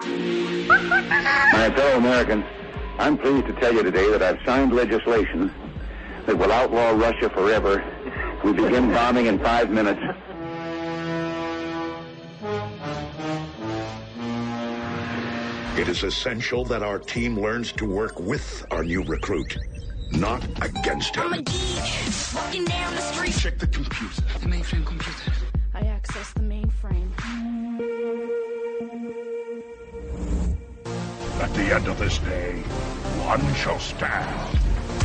My fellow Americans, I'm pleased to tell you today that I've signed legislation that will outlaw Russia forever. We begin bombing in 5 minutes. It is essential that our team learns to work with our new recruit, not against him. I'm a geek, walking down the street. Check the computer. The mainframe computer. I access the mainframe. At the end of this day, one shall stand,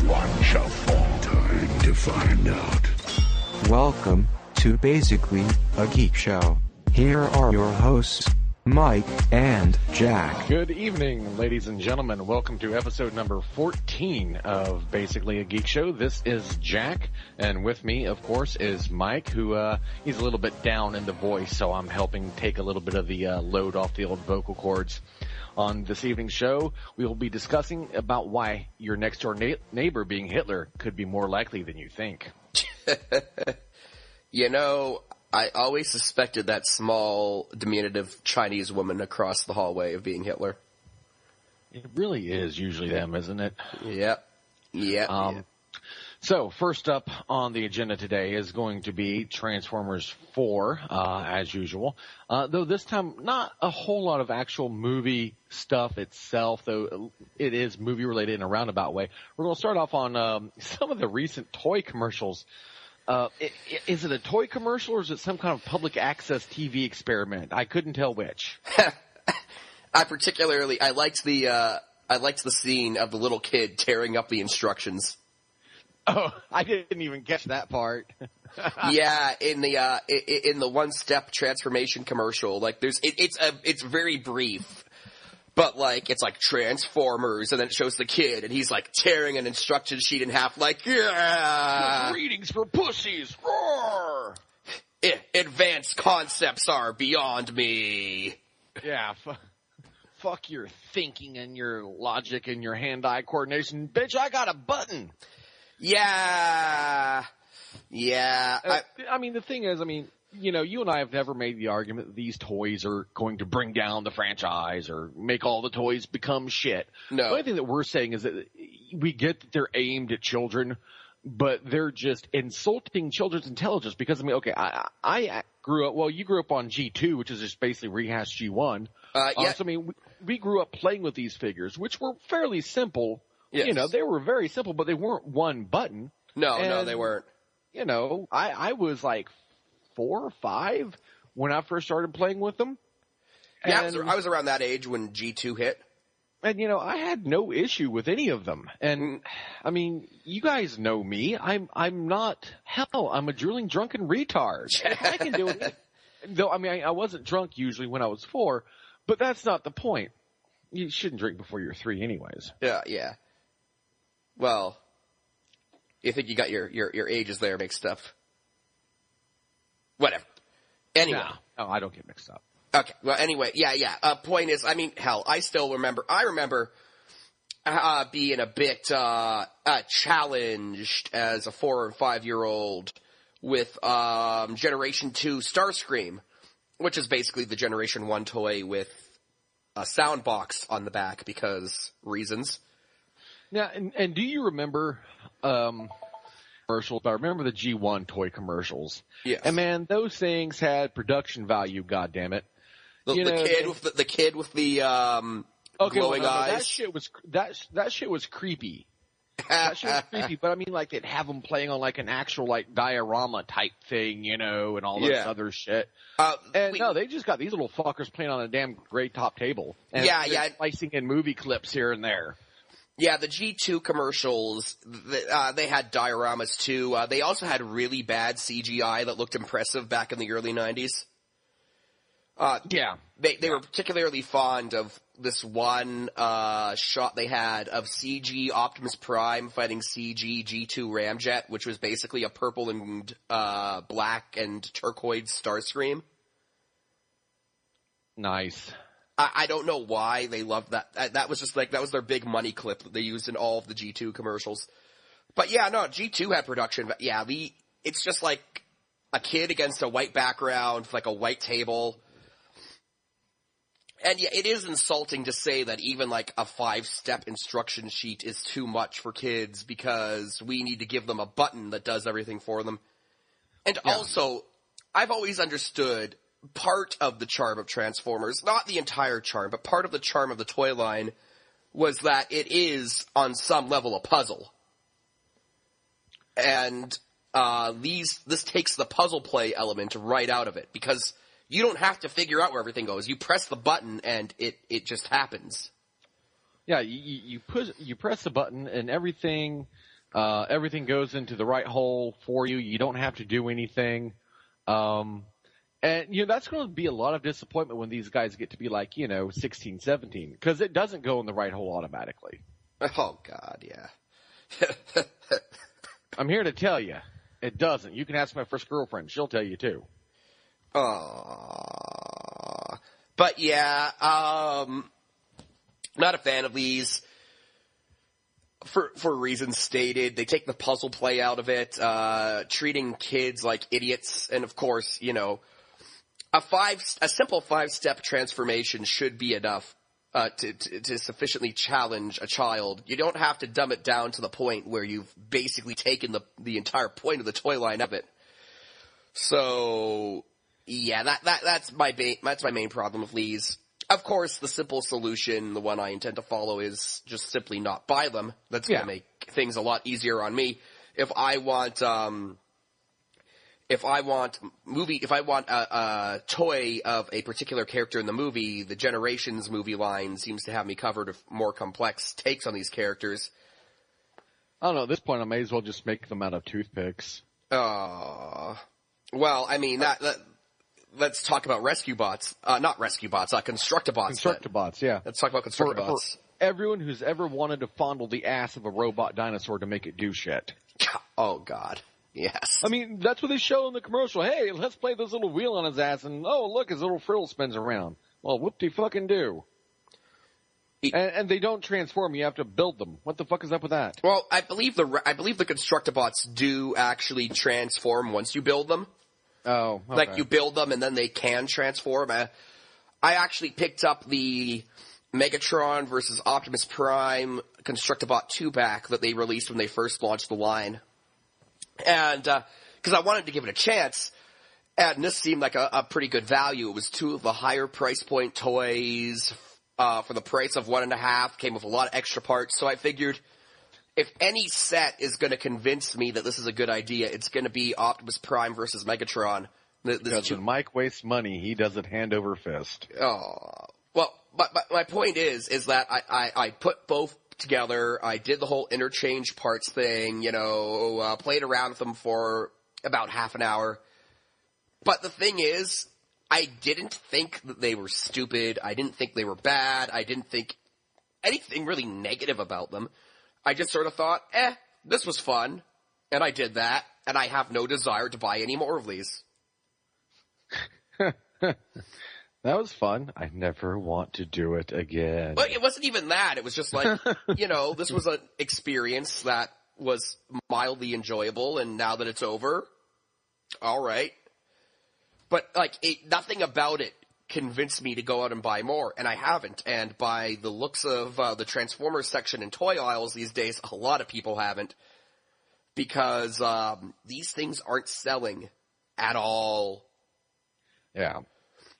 one shall fall. Time to find out. Welcome to Basically a Geek Show. Here are your hosts, Mike and Jack. Good evening, ladies and gentlemen. Welcome to episode number 14 of Basically a Geek Show. This is Jack, and with me, of course, is Mike, who he's a little bit down in the voice, so I'm helping take a little bit of the load off the old vocal cords. On this evening's show, we will be discussing about why your next-door neighbor being Hitler could be more likely than you think. You know, I always suspected that small, diminutive Chinese woman across the hallway of being Hitler. It really is usually them, isn't it? Yep. So, first up on the agenda today is going to be Transformers 4, as usual. Though this time, not a whole lot of actual movie stuff itself, though it is movie-related in a roundabout way. We're going to start off on some of the recent toy commercials. Is it a toy commercial or is it some kind of public access TV experiment? I couldn't tell which. I liked the scene of the little kid tearing up the instructions. Oh, I didn't even catch that part. Yeah, in the one-step transformation commercial, like it's very brief, but like it's like Transformers, and then it shows the kid, and he's like tearing an instruction sheet in half, like yeah, readings for pussies, roar. Advanced concepts are beyond me. Yeah, fuck your thinking and your logic and your hand-eye coordination, bitch. I got a button. Yeah. I mean, the thing is, you know, you and I have never made the argument that these toys are going to bring down the franchise or make all the toys become shit. No. The only thing that we're saying is that we get that they're aimed at children, but they're just insulting children's intelligence because, okay, I grew up, well, you grew up on G2, which is just basically rehashed G1. Yeah. So, we grew up playing with these figures, which were fairly simple. Yes. You know, they were very simple, but they weren't one button. No, they weren't. You know, I was like 4 or 5 when I first started playing with them. Yeah, I was around that age when G2 hit. And, you know, I had no issue with any of them. And, you guys know me. I'm a drooling drunken retard. I can do it. Though, I wasn't drunk usually when I was 4, but that's not the point. You shouldn't drink before you're 3 anyways. Yeah. Well, you think you got your ages there mixed up. Whatever. Anyway. No, I don't get mixed up. Okay. Well, anyway, yeah. Point is, hell, I remember being a bit challenged as a 4 or 5-year-old with Generation 2 Starscream, which is basically the Generation 1 toy with a sound box on the back because reasons. Now, and do you remember commercials? I remember the G1 toy commercials. Yes. And man, those things had production value. Goddammit. The kid with the glowing eyes. That shit was creepy. That shit was creepy. But like they'd have them playing on like an actual like diorama type thing, you know, and all this other shit. No, they just got these little fuckers playing on a damn gray top table. And slicing in movie clips here and there. Yeah, the G2 commercials, they had dioramas too. They also had really bad CGI that looked impressive back in the early 90s. They were particularly fond of this one shot they had of CG Optimus Prime fighting CG G2 Ramjet, which was basically a purple and black and turquoise Starscream. Nice. I don't know why they loved that. That was just like, that was their big money clip that they used in all of the G2 commercials. But yeah, no, G2 had production, but yeah, it's just like a kid against a white background, like a white table. And yeah, it is insulting to say that even like a 5-step instruction sheet is too much for kids because we need to give them a button that does everything for them. And also, I've always understood part of the charm of Transformers, not the entire charm, but part of the charm of the toy line was that it is, on some level, a puzzle. And this takes the puzzle play element right out of it, because you don't have to figure out where everything goes. You press the button, and it just happens. Yeah, you press the button, and everything goes into the right hole for you. You don't have to do anything. And, that's going to be a lot of disappointment when these guys get to be like, 16, 17, because it doesn't go in the right hole automatically. Oh, God, yeah. I'm here to tell you, it doesn't. You can ask my first girlfriend. She'll tell you, too. Aww. But, yeah, not a fan of these. For reasons stated, they take the puzzle play out of it, treating kids like idiots, and of course, a simple 5-step transformation should be enough to sufficiently challenge a child. You don't have to dumb it down to the point where you've basically taken the entire point of the toy line of it. So, yeah, that's my main problem with these. Of course, the simple solution, the one I intend to follow, is just simply not buy them. That's going to make things a lot easier on me. If I want a toy of a particular character in the movie, the Generations movie line seems to have me covered with more complex takes on these characters. I don't know, at this point I may as well just make them out of toothpicks. Well, I mean, let's talk about rescue bots. Not rescue bots, Constructabots. Constructabots, yeah. Let's talk about Constructabots. For everyone who's ever wanted to fondle the ass of a robot dinosaur to make it do shit. Oh, God. Yes. I mean, that's what they show in the commercial. Hey, let's play this little wheel on his ass, and oh, look, his little frill spins around. Well, whoop-de-fucking-do. And they don't transform. You have to build them. What the fuck is up with that? Well, I believe the Constructabots do actually transform once you build them. Oh, okay. Like, you build them, and then they can transform. I actually picked up the Megatron versus Optimus Prime Constructabot 2-pack that they released when they first launched the line. And, because I wanted to give it a chance, and this seemed like a pretty good value. It was 2 of the higher price point toys, for the price of 1.5, came with a lot of extra parts, so I figured, if any set is going to convince me that this is a good idea, it's going to be Optimus Prime versus Megatron. Because when Mike wastes money, he does it hand over fist. Oh, well, but my point is that I put both together. I did the whole interchange parts thing, played around with them for about half an hour. But the thing is, I didn't think that they were stupid. I didn't think they were bad. I didn't think anything really negative about them. I just sort of thought, this was fun. And I did that. And I have no desire to buy any more of these. That was fun. I never want to do it again. But it wasn't even that. It was just like, this was an experience that was mildly enjoyable, and now that it's over, all right. But, nothing about it convinced me to go out and buy more, and I haven't. And by the looks of the Transformers section in toy aisles these days, a lot of people haven't. Because these things aren't selling at all. Yeah.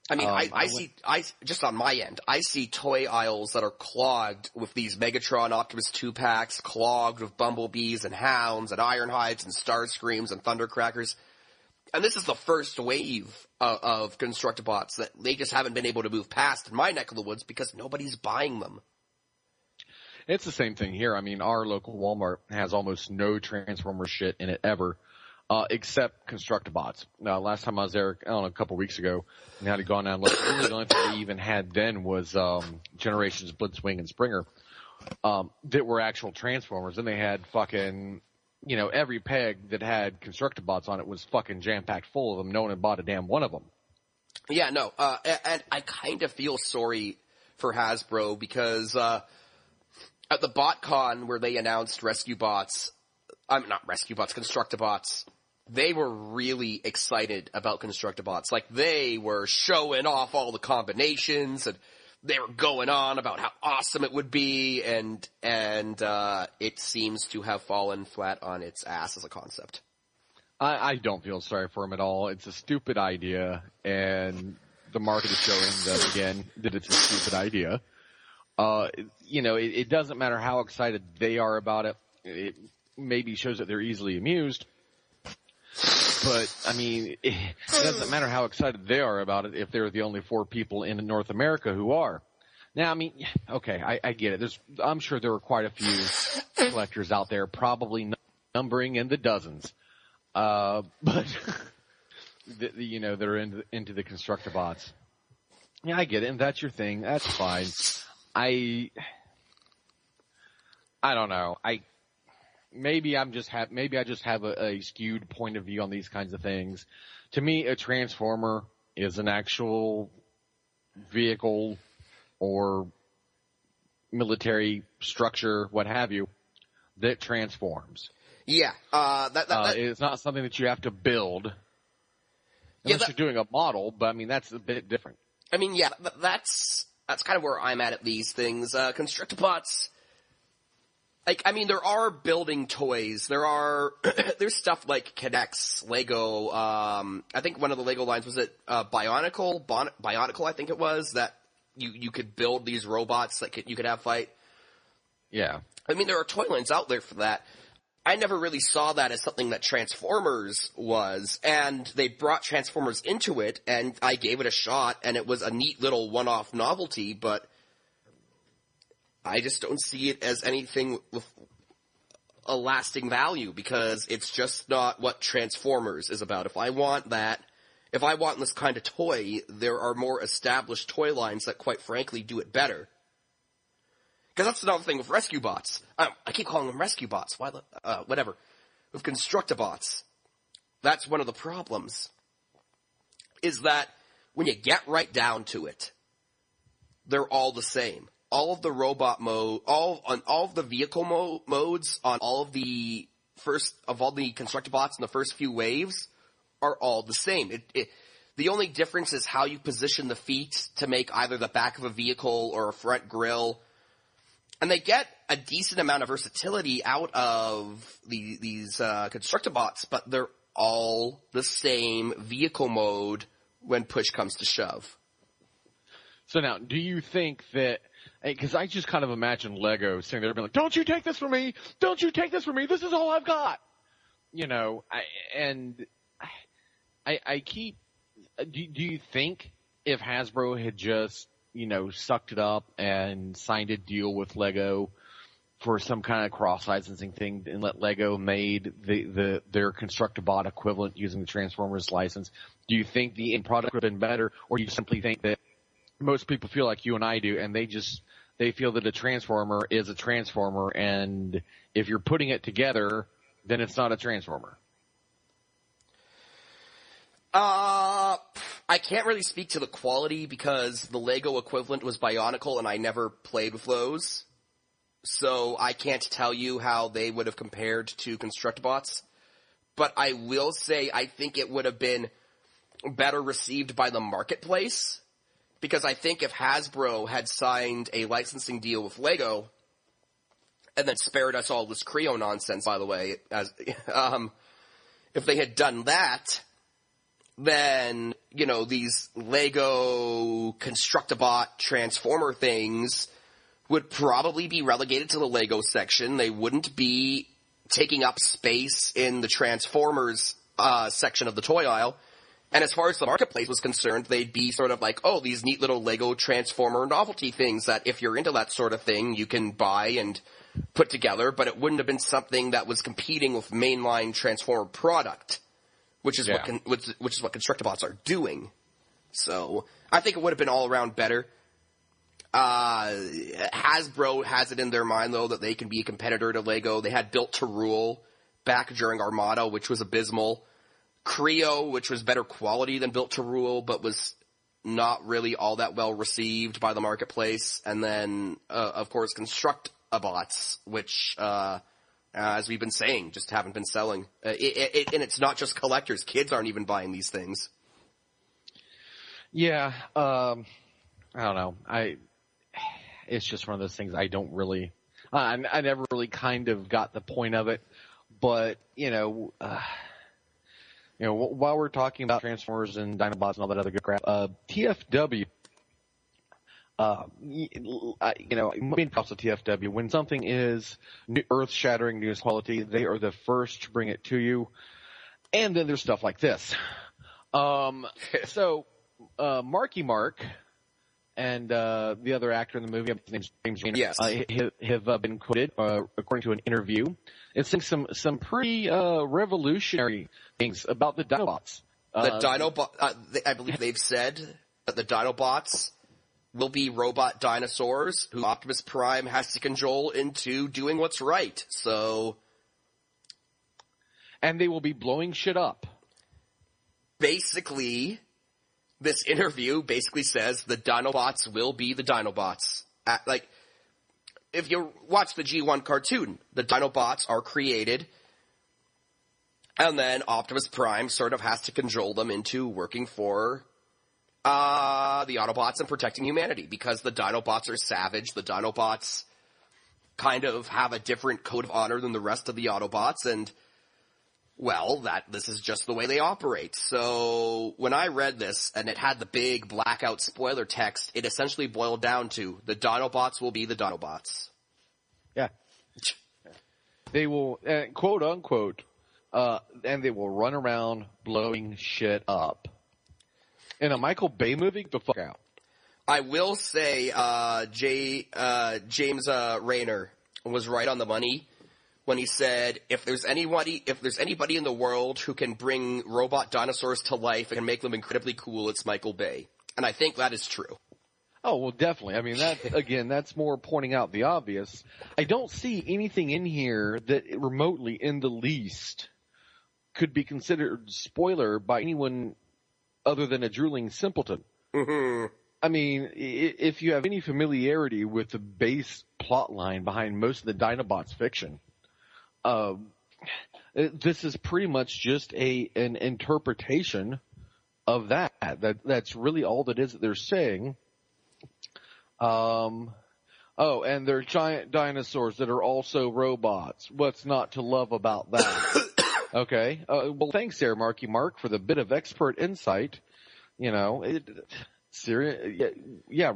I mean, I just on my end, I see toy aisles that are clogged with these Megatron Optimus 2-packs, clogged with Bumblebees and Hounds and Ironhides and Starscreams and Thundercrackers. And this is the first wave of Constructabots that they just haven't been able to move past in my neck of the woods because nobody's buying them. It's the same thing here. I mean, our local Walmart has almost no Transformer shit in it ever. Except Constructabots. Now, last time I was there, I don't know, a couple weeks ago, and had gone down and looked. Really, the only thing they even had then was Generations, Blitzwing, and Springer that were actual Transformers. And they had fucking, every peg that had Constructabots on it was fucking jam-packed full of them. No one had bought a damn one of them. Yeah, no. And I kind of feel sorry for Hasbro because at the BotCon where they announced Constructabots, they were really excited about Constructabots. Like, they were showing off all the combinations, and they were going on about how awesome it would be, and it seems to have fallen flat on its ass as a concept. I don't feel sorry for him at all. It's a stupid idea, and the market is showing that, again, that it's a stupid idea. It doesn't matter how excited they are about it. It maybe shows that they're easily amused. But, I mean, it doesn't matter how excited they are about it if they're the only 4 people in North America who are. Now, I mean, okay, I get it. I'm sure there are quite a few collectors out there, probably numbering in the dozens. But, they're into the Constructabots. Yeah, I get it, and that's your thing. That's fine. I don't know. Maybe I just have a skewed point of view on these kinds of things. To me, a Transformer is an actual vehicle or military structure, what have you, that transforms. Yeah, it's not something that you have to build unless you're doing a model, but I mean, that's a bit different. I mean, yeah, that's kind of where I'm at these things. Constructabots, there are building toys. There's stuff like Kinex, Lego, I think one of the Lego lines, was it, Bionicle, I think it was, that you could build these robots that you could have fight. Yeah. I mean, there are toy lines out there for that. I never really saw that as something that Transformers was, and they brought Transformers into it, and I gave it a shot, and it was a neat little one-off novelty, but I just don't see it as anything with a lasting value, because it's just not what Transformers is about. If I want this kind of toy, there are more established toy lines that, quite frankly, do it better. Because that's another thing with rescue bots. I keep calling them rescue bots. Why? Whatever. With Constructabots, that's one of the problems. Is that when you get right down to it, they're all the same. All of the robot mode, all of the vehicle modes on all of the Constructabots in the first few waves are all the same. The only difference is how you position the feet to make either the back of a vehicle or a front grille. And they get a decent amount of versatility out of these Constructabots, but they're all the same vehicle mode when push comes to shove. So now, do you think that, because I just kind of imagine Lego sitting there being like, don't you take this from me! Don't you take this from me! This is all I've got! Do you think if Hasbro had just, sucked it up and signed a deal with Lego for some kind of cross-licensing thing and let Lego made their Constructabot equivalent using the Transformers license, do you think the end product would have been better, or do you simply think that most people feel like you and I do, and they feel that a Transformer is a Transformer, and if you're putting it together, then it's not a Transformer? I can't really speak to the quality because the Lego equivalent was Bionicle and I never played with those. So I can't tell you how they would have compared to Constructabots. But I will say I think it would have been better received by the marketplace, because I think if Hasbro had signed a licensing deal with Lego and then spared us all this Creo nonsense, by the way, if they had done that, then, these Lego Constructabot Transformer things would probably be relegated to the Lego section. They wouldn't be taking up space in the Transformers section of the toy aisle. And as far as the marketplace was concerned, they'd be sort of like, oh, these neat little Lego Transformer novelty things that if you're into that sort of thing, you can buy and put together, but it wouldn't have been something that was competing with mainline Transformer product. Which is what Constructabots are doing. So I think it would have been all around better. Hasbro has it in their mind though that they can be a competitor to Lego. They had Built to Rule back during Armada, which was abysmal. Creo, which was better quality than Built to Rule, but was not really all that well received by the marketplace. And then, of course, Constructabots, which as we've been saying, just haven't been selling. And it's not just collectors. Kids aren't even buying these things. Yeah, I don't know. it's just one of those things I don't really, I never really kind of got the point of it. But, while we're talking about Transformers and Dinobots and all that other good crap, TFW, main props of TFW, when something is earth-shattering news quality, they are the first to bring it to you. And then there's stuff like this. So, Marky Mark and the other actor in the movie, his name's James Raynor, yes. have been quoted, according to an interview, it's saying some pretty revolutionary things about the Dinobots. I believe they've said that the Dinobots will be robot dinosaurs who Optimus Prime has to cajole into doing what's right. So, and they will be blowing shit up. Basically, this interview basically says the Dinobots will be the Dinobots. If you watch the G1 cartoon, the Dinobots are created, and then Optimus Prime sort of has to cajole them into working for the Autobots and protecting humanity, because the Dinobots are savage. The Dinobots kind of have a different code of honor than the rest of the Autobots, and, well, this is just the way they operate. So, when I read this, and it had the big blackout spoiler text, it essentially boiled down to, the Dinobots will be the Dinobots. Yeah. They will, quote unquote, and they will run around blowing shit up. In a Michael Bay movie, get the fuck out. I will say, James Raynor was right on the money when he said, if there's anybody in the world who can bring robot dinosaurs to life and make them incredibly cool, it's Michael Bay. And I think that is true. Oh, well, definitely. I mean, that's more pointing out the obvious. I don't see anything in here that remotely in the least could be considered spoiler by anyone other than a drooling simpleton. Mm-hmm. I mean, if you have any familiarity with the base plot line behind most of the Dinobots fiction, this is pretty much just an interpretation of that. That's really all that is that they're saying. And they're giant dinosaurs that are also robots. What's not to love about that? Okay. Well, thanks there, Marky Mark, for the bit of expert insight.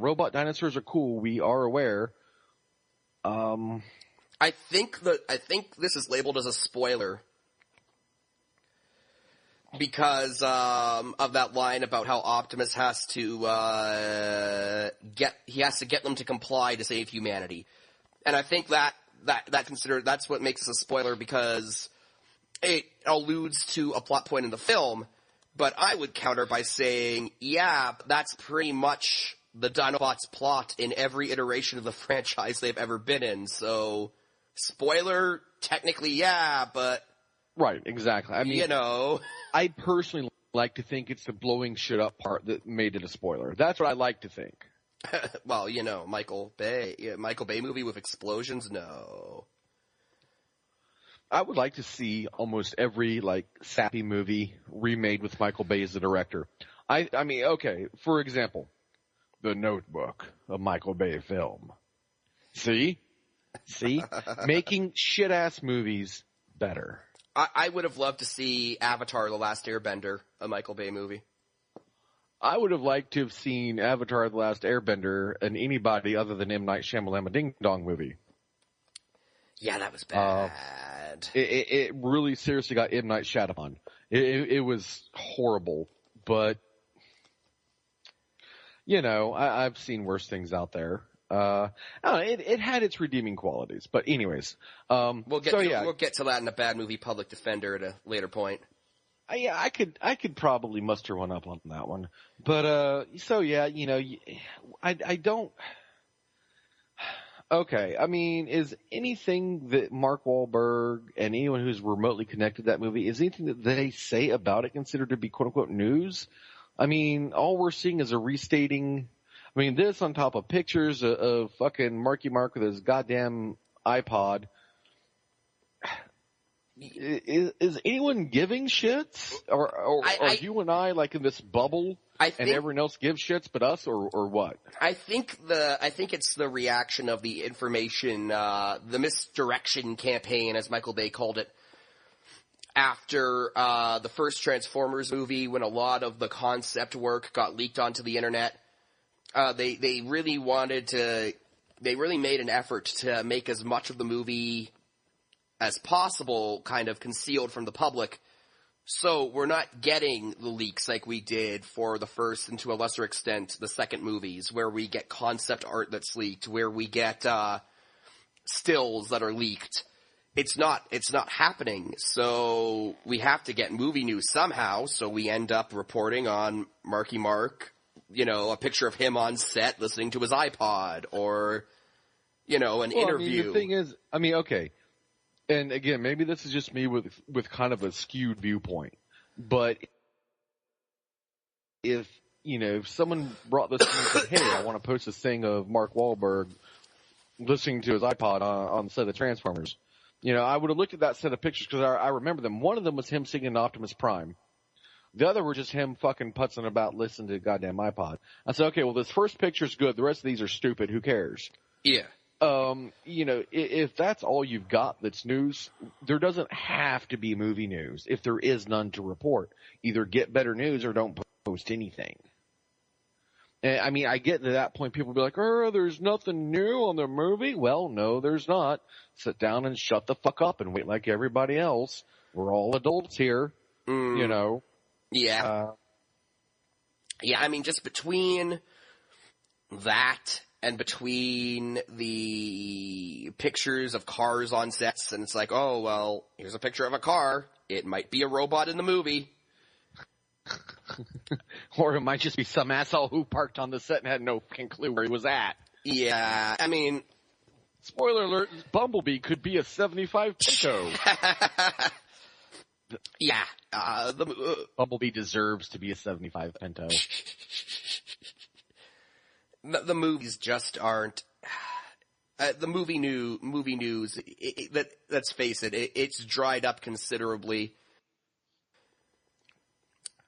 Robot dinosaurs are cool. We are aware. I think this is labeled as a spoiler because of that line about how Optimus has to get them to comply to save humanity, and I think that's what makes this a spoiler, because it alludes to a plot point in the film. But I would counter by saying, yeah, that's pretty much the Dinobots plot in every iteration of the franchise they've ever been in. So, spoiler, technically, yeah, but... Right, exactly. I mean, I personally like to think it's the blowing shit up part that made it a spoiler. That's what I like to think. Well, Michael Bay movie with explosions? No. I would like to see almost every, sappy movie remade with Michael Bay as the director. I mean, okay, for example, The Notebook, a Michael Bay film. See? Making shit-ass movies better. I would have loved to see Avatar: The Last Airbender, a Michael Bay movie. I would have liked to have seen Avatar: The Last Airbender and anybody other than M. Night Shyamalan Ding Dong movie. Yeah, that was bad. It really seriously got M. Night Shyamalan. It was horrible, but I've seen worse things out there. It had its redeeming qualities, but anyways, we'll get to that in a bad movie Public Defender at a later point. I could probably muster one up on that one, but I don't. Okay, I mean, is anything that Mark Wahlberg and anyone who's remotely connected to that movie, is anything that they say about it considered to be quote-unquote news? I mean, all we're seeing is a restating. I mean, this on top of pictures of fucking Marky Mark with his goddamn iPod. Is anyone giving shits? Or are you and I, in this bubble? and everyone else gives shits but us, or what? I think it's the reaction of the information, the misdirection campaign, as Michael Bay called it, after the first Transformers movie, when a lot of the concept work got leaked onto the internet. They really made an effort to make as much of the movie as possible kind of concealed from the public. So we're not getting the leaks like we did for the first, and to a lesser extent, the second movies, where we get concept art that's leaked, where we get stills that are leaked. It's not happening, so we have to get movie news somehow, so we end up reporting on Marky Mark, a picture of him on set listening to his iPod, or, an interview. The thing is, okay. And again, maybe this is just me with kind of a skewed viewpoint, but if someone brought this to me and said, hey, I want to post this thing of Mark Wahlberg listening to his iPod on the set of Transformers, I would have looked at that set of pictures because I remember them. One of them was him singing Optimus Prime. The other were just him fucking putzing about listening to a goddamn iPod. I said, okay, well, this first picture's good. The rest of these are stupid. Who cares? Yeah. If that's all you've got that's news, there doesn't have to be movie news if there is none to report. Either get better news or don't post anything. And, I get to that point, people will be like, oh, there's nothing new on the movie. Well, no, there's not. Sit down and shut the fuck up and wait like everybody else. We're all adults here, Yeah. Just between that and between the pictures of cars on sets, and it's like, oh, well, here's a picture of a car. It might be a robot in the movie. Or it might just be some asshole who parked on the set and had no fucking clue where he was at. Yeah, spoiler alert, Bumblebee could be a 75 Pinto. Yeah. Bumblebee deserves to be a 75 Pinto. The movies just aren't. The movie news. Let's face it, it's dried up considerably.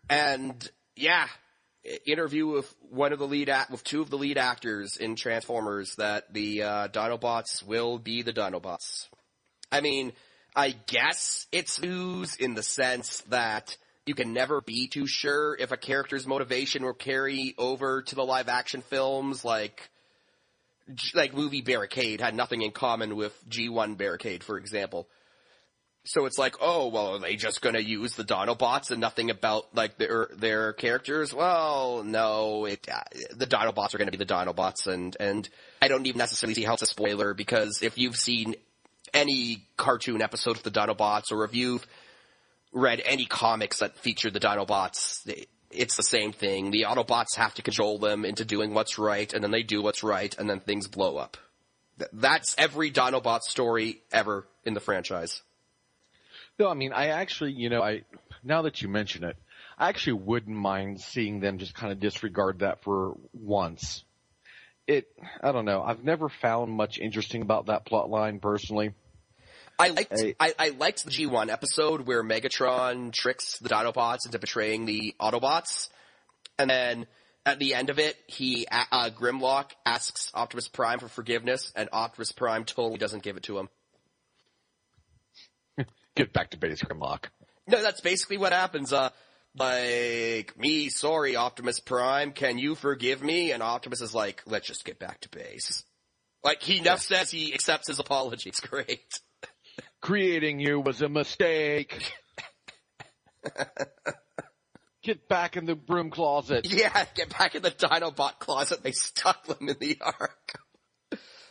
And yeah, interview with with two of the lead actors in Transformers that the Dinobots will be the Dinobots. I guess it's news in the sense that you can never be too sure if a character's motivation will carry over to the live-action films, like movie Barricade had nothing in common with G1 Barricade, for example. So it's like, oh, well, are they just going to use the Dinobots and nothing about, their characters? Well, no, the Dinobots are going to be the Dinobots, and I don't even necessarily see how it's a spoiler, because if you've seen any cartoon episode of the Dinobots, or if you've read any comics that feature the Dinobots, it's the same thing. The Autobots have to control them into doing what's right, and then they do what's right, and then things blow up. That's every Dinobot story ever in the franchise. No, I actually, now that you mention it, I actually wouldn't mind seeing them just kind of disregard that for once. I don't know. I've never found much interesting about that plot line, personally. I liked the G1 episode where Megatron tricks the Dinobots into betraying the Autobots, and then at the end of it, Grimlock asks Optimus Prime for forgiveness, and Optimus Prime totally doesn't give it to him. Get back to base, Grimlock. No, that's basically what happens. Sorry, Optimus Prime, can you forgive me? And Optimus is like, let's just get back to base. He never says he accepts his apology. It's great. Creating you was a mistake. Get back in the broom closet. Yeah, get back in the Dinobot closet. They stuck them in the Ark.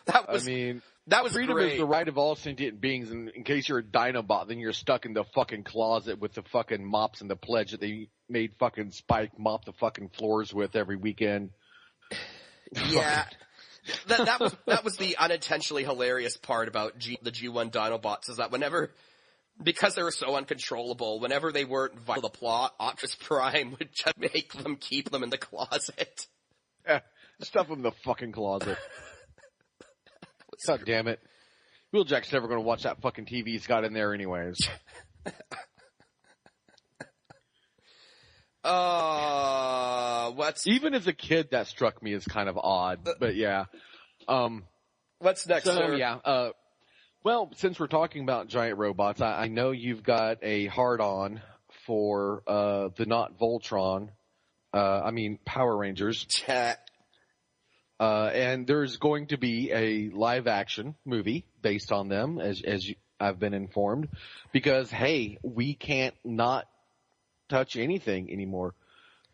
That was freedom great. is the right of all sentient beings, and in case you're a Dinobot, then you're stuck in the fucking closet with the fucking mops and the pledge that they made fucking Spike mop the fucking floors with every weekend. Yeah. That was the unintentionally hilarious part about the G1 Dinobots, is that because they were so uncontrollable, whenever they weren't vital to the plot, Optimus Prime would just make them keep them in the closet. Yeah, stuff them in the fucking closet. God damn it. Wheeljack's never going to watch that fucking TV he's got in there anyways. What's Even as a kid, that struck me as kind of odd, but yeah. what's next? So sir? yeah, well, since we're talking about giant robots, I know you've got a hard-on for the not Voltron, Power Rangers. Chat. And there's going to be a live-action movie based on them, I've been informed, because hey, we can't not touch anything anymore.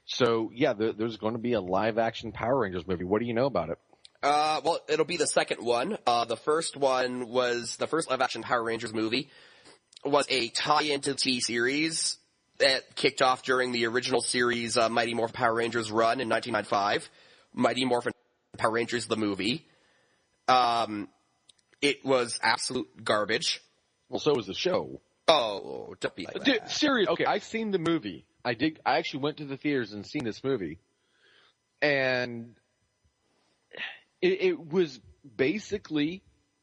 So yeah, there's going to be a live-action Power Rangers movie. What do you know about it? Well, it'll be the second one. The first one was the first live-action Power Rangers movie was a tie-in to the TV series that kicked off during the original series Mighty Morphin Power Rangers run in 1995. Mighty Morphin Power Rangers the movie. It was absolute garbage. Well, so was the show. Oh, don't be like that. Dude, serious. Okay, I've seen the movie. I actually went to the theaters and seen this movie. And it was basically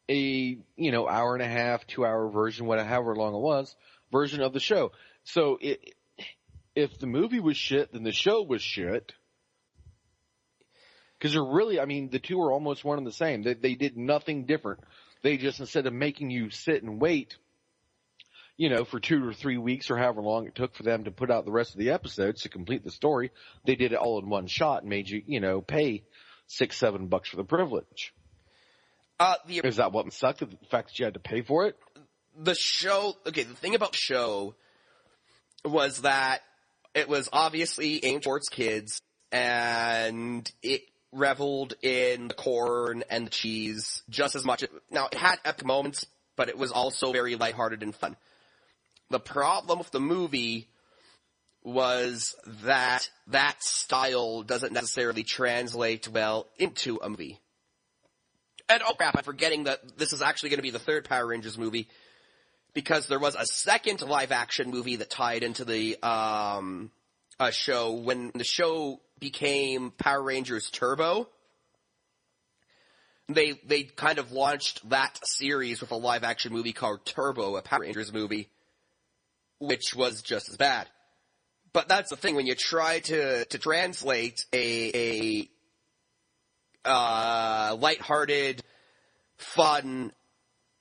a, hour and a half, 2 hour version, however long it was, version of the show. So if the movie was shit, then the show was shit. Because they're really, the two are almost one and the same. They did nothing different. They just, instead of making you sit and wait, for 2 or 3 weeks or however long it took for them to put out the rest of the episodes to complete the story, they did it all in one shot and made you, pay $6-7 for the privilege. Is that what sucked? The fact that you had to pay for it? The thing about the show was that it was obviously aimed towards kids, and it reveled in the corn and the cheese just as much. Now, it had epic moments, but it was also very lighthearted and fun. The problem with the movie was that style doesn't necessarily translate well into a movie. And oh crap, I'm forgetting that this is actually going to be the third Power Rangers movie, because there was a second live-action movie that tied into the show. When the show became Power Rangers Turbo, they kind of launched that series with a live-action movie called Turbo, a Power Rangers movie, which was just as bad. But that's the thing, when you try to translate a lighthearted, fun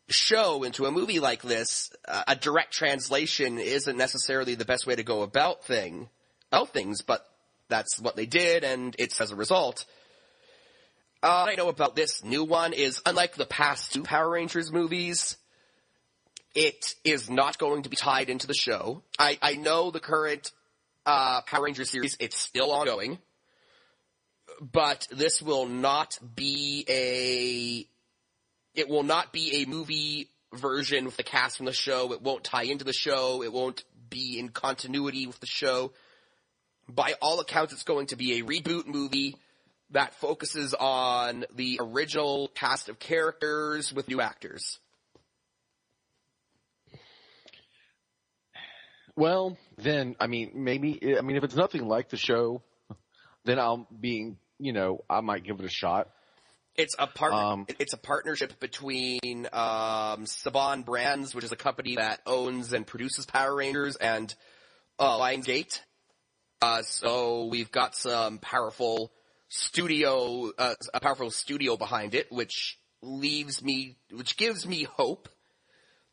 show into a movie like this, a direct translation isn't necessarily the best way to go about things, but that's what they did, and it's as a result. What I know about this new one is, unlike the past two Power Rangers movies, it is not going to be tied into the show. I know the current Power Rangers series, it's still ongoing, but this will not be it will not be a movie version with the cast from the show. It won't tie into the show. It won't be in continuity with the show. By all accounts, it's going to be a reboot movie that focuses on the original cast of characters with new actors. Well, then, maybe, if it's nothing like the show, then I might give it a shot. It's a partnership between Saban Brands, which is a company that owns and produces Power Rangers, and Lionsgate. So we've got some powerful studio behind it, which gives me hope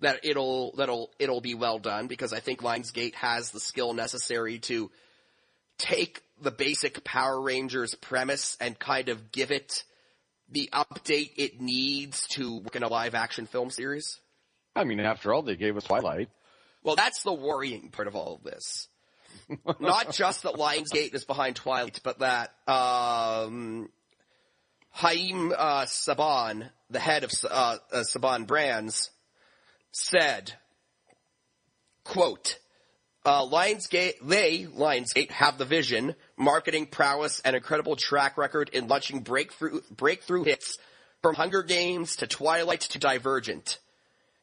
that it'll be well done, because I think Lionsgate has the skill necessary to take the basic Power Rangers premise and kind of give it the update it needs to work in a live-action film series. After all, they gave us Twilight. Well, that's the worrying part of all of this. Not just that Lionsgate is behind Twilight, but that Haim Saban, the head of Saban Brands, said, quote, Lionsgate have the vision, marketing prowess, and incredible track record in launching breakthrough hits from Hunger Games to Twilight to Divergent.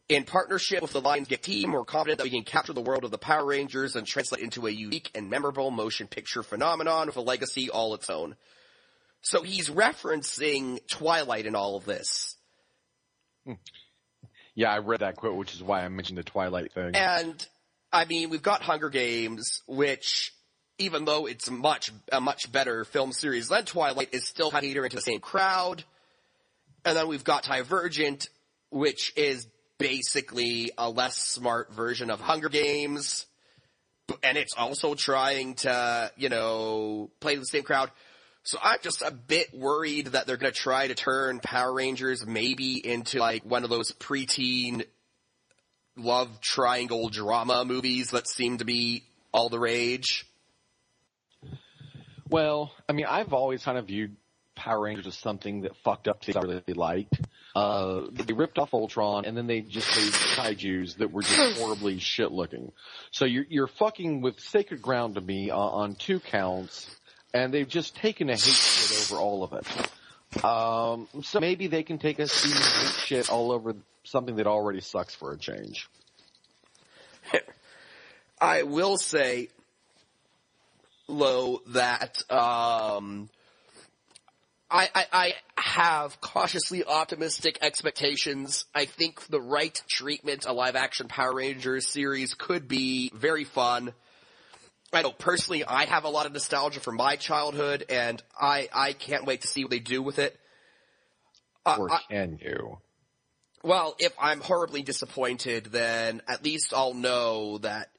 In partnership with the Lionsgate team, we're confident that we can capture the world of the Power Rangers and translate it into a unique and memorable motion picture phenomenon with a legacy all its own. So he's referencing Twilight in all of this. Yeah, I read that quote, which is why I mentioned the Twilight thing. And we've got Hunger Games, which even though it's a much better film series than Twilight, is still catering to the same crowd. And then we've got Divergent, which is basically a less smart version of Hunger Games. And it's also trying to, play to the same crowd. So I'm just a bit worried that they're going to try to turn Power Rangers maybe into, like, one of those preteen love triangle drama movies that seem to be all the rage. Well, I mean, I've always kind of viewed Power Rangers as something that fucked up things I really liked. They ripped off Ultron, and then they just made kaijus that were just horribly shit looking. So you're fucking with sacred ground to me on 2 counts, and they've just taken a hate shit over all of it. So maybe they can take a hate shit all over something that already sucks for a change. I will say, Lo, that I have cautiously optimistic expectations. I think the right treatment, a live-action Power Rangers series could be very fun. I know, personally, I have a lot of nostalgia from my childhood, and I can't wait to see what they do with it. Or can you? Well, if I'm horribly disappointed, then at least I'll know that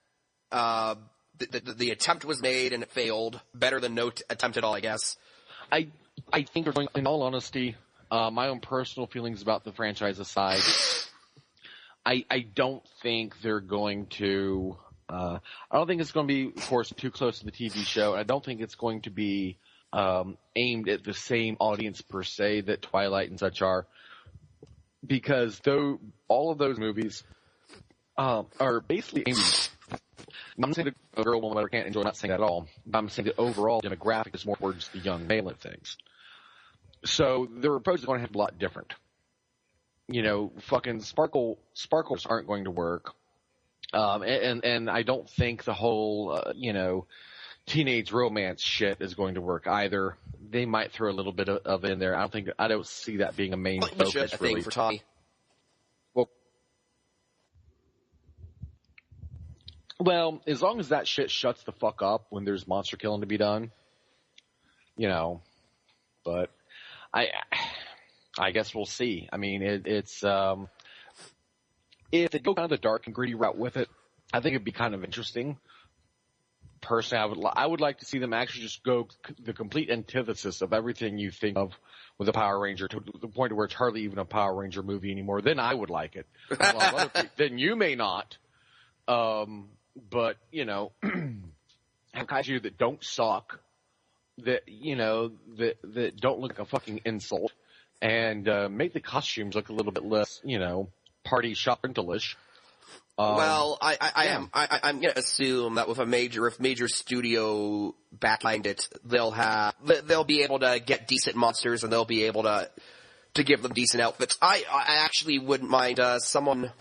the attempt was made and it failed. Better than no attempt at all, I guess. I think, in all honesty, my own personal feelings about the franchise aside, I don't think they're going to. I don't think it's going to be, of course, too close to the TV show. I don't think it's going to be aimed at the same audience per se that Twilight and such are, because though all of those movies are basically aimed. I'm not saying that a girl or whatever can't enjoy, not saying that at all. I'm saying that overall demographic is more towards the young male of things. So their approach is going to have to be a lot different. Fucking sparkles aren't going to work. And I don't think the whole, teenage romance shit is going to work either. They might throw a little bit of it in there. I don't see that being a main focus really. For Tommy. Well, as long as that shit shuts the fuck up when there's monster killing to be done, but I guess we'll see. I mean, it's if they go kind of the dark and gritty route with it, I think it'd be kind of interesting. Personally, I would like to see them actually just go the complete antithesis of everything you think of with a Power Ranger to the point where it's hardly even a Power Ranger movie anymore. Then I would like it. Then you may not. But, have kaiju that don't suck, that don't look like a fucking insult, and make the costumes look a little bit less, party shop rental-ish. Well, I'm gonna assume that with a major studio behind it, they'll be able to get decent monsters and they'll be able to give them decent outfits. I actually wouldn't mind, someone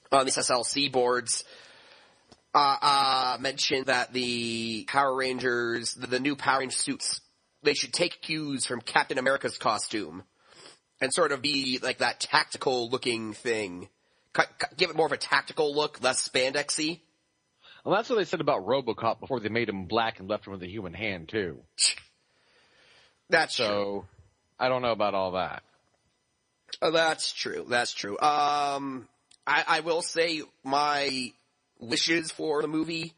on the SSLC boards, mentioned that the Power Rangers, the new Power Ranger suits, they should take cues from Captain America's costume and sort of be like that tactical looking thing. Give it more of a tactical look, less spandexy. Well, that's what they said about RoboCop before they made him black and left him with a human hand too. That's so, true. I don't know about all that. That's true. I will say my wishes for the movie.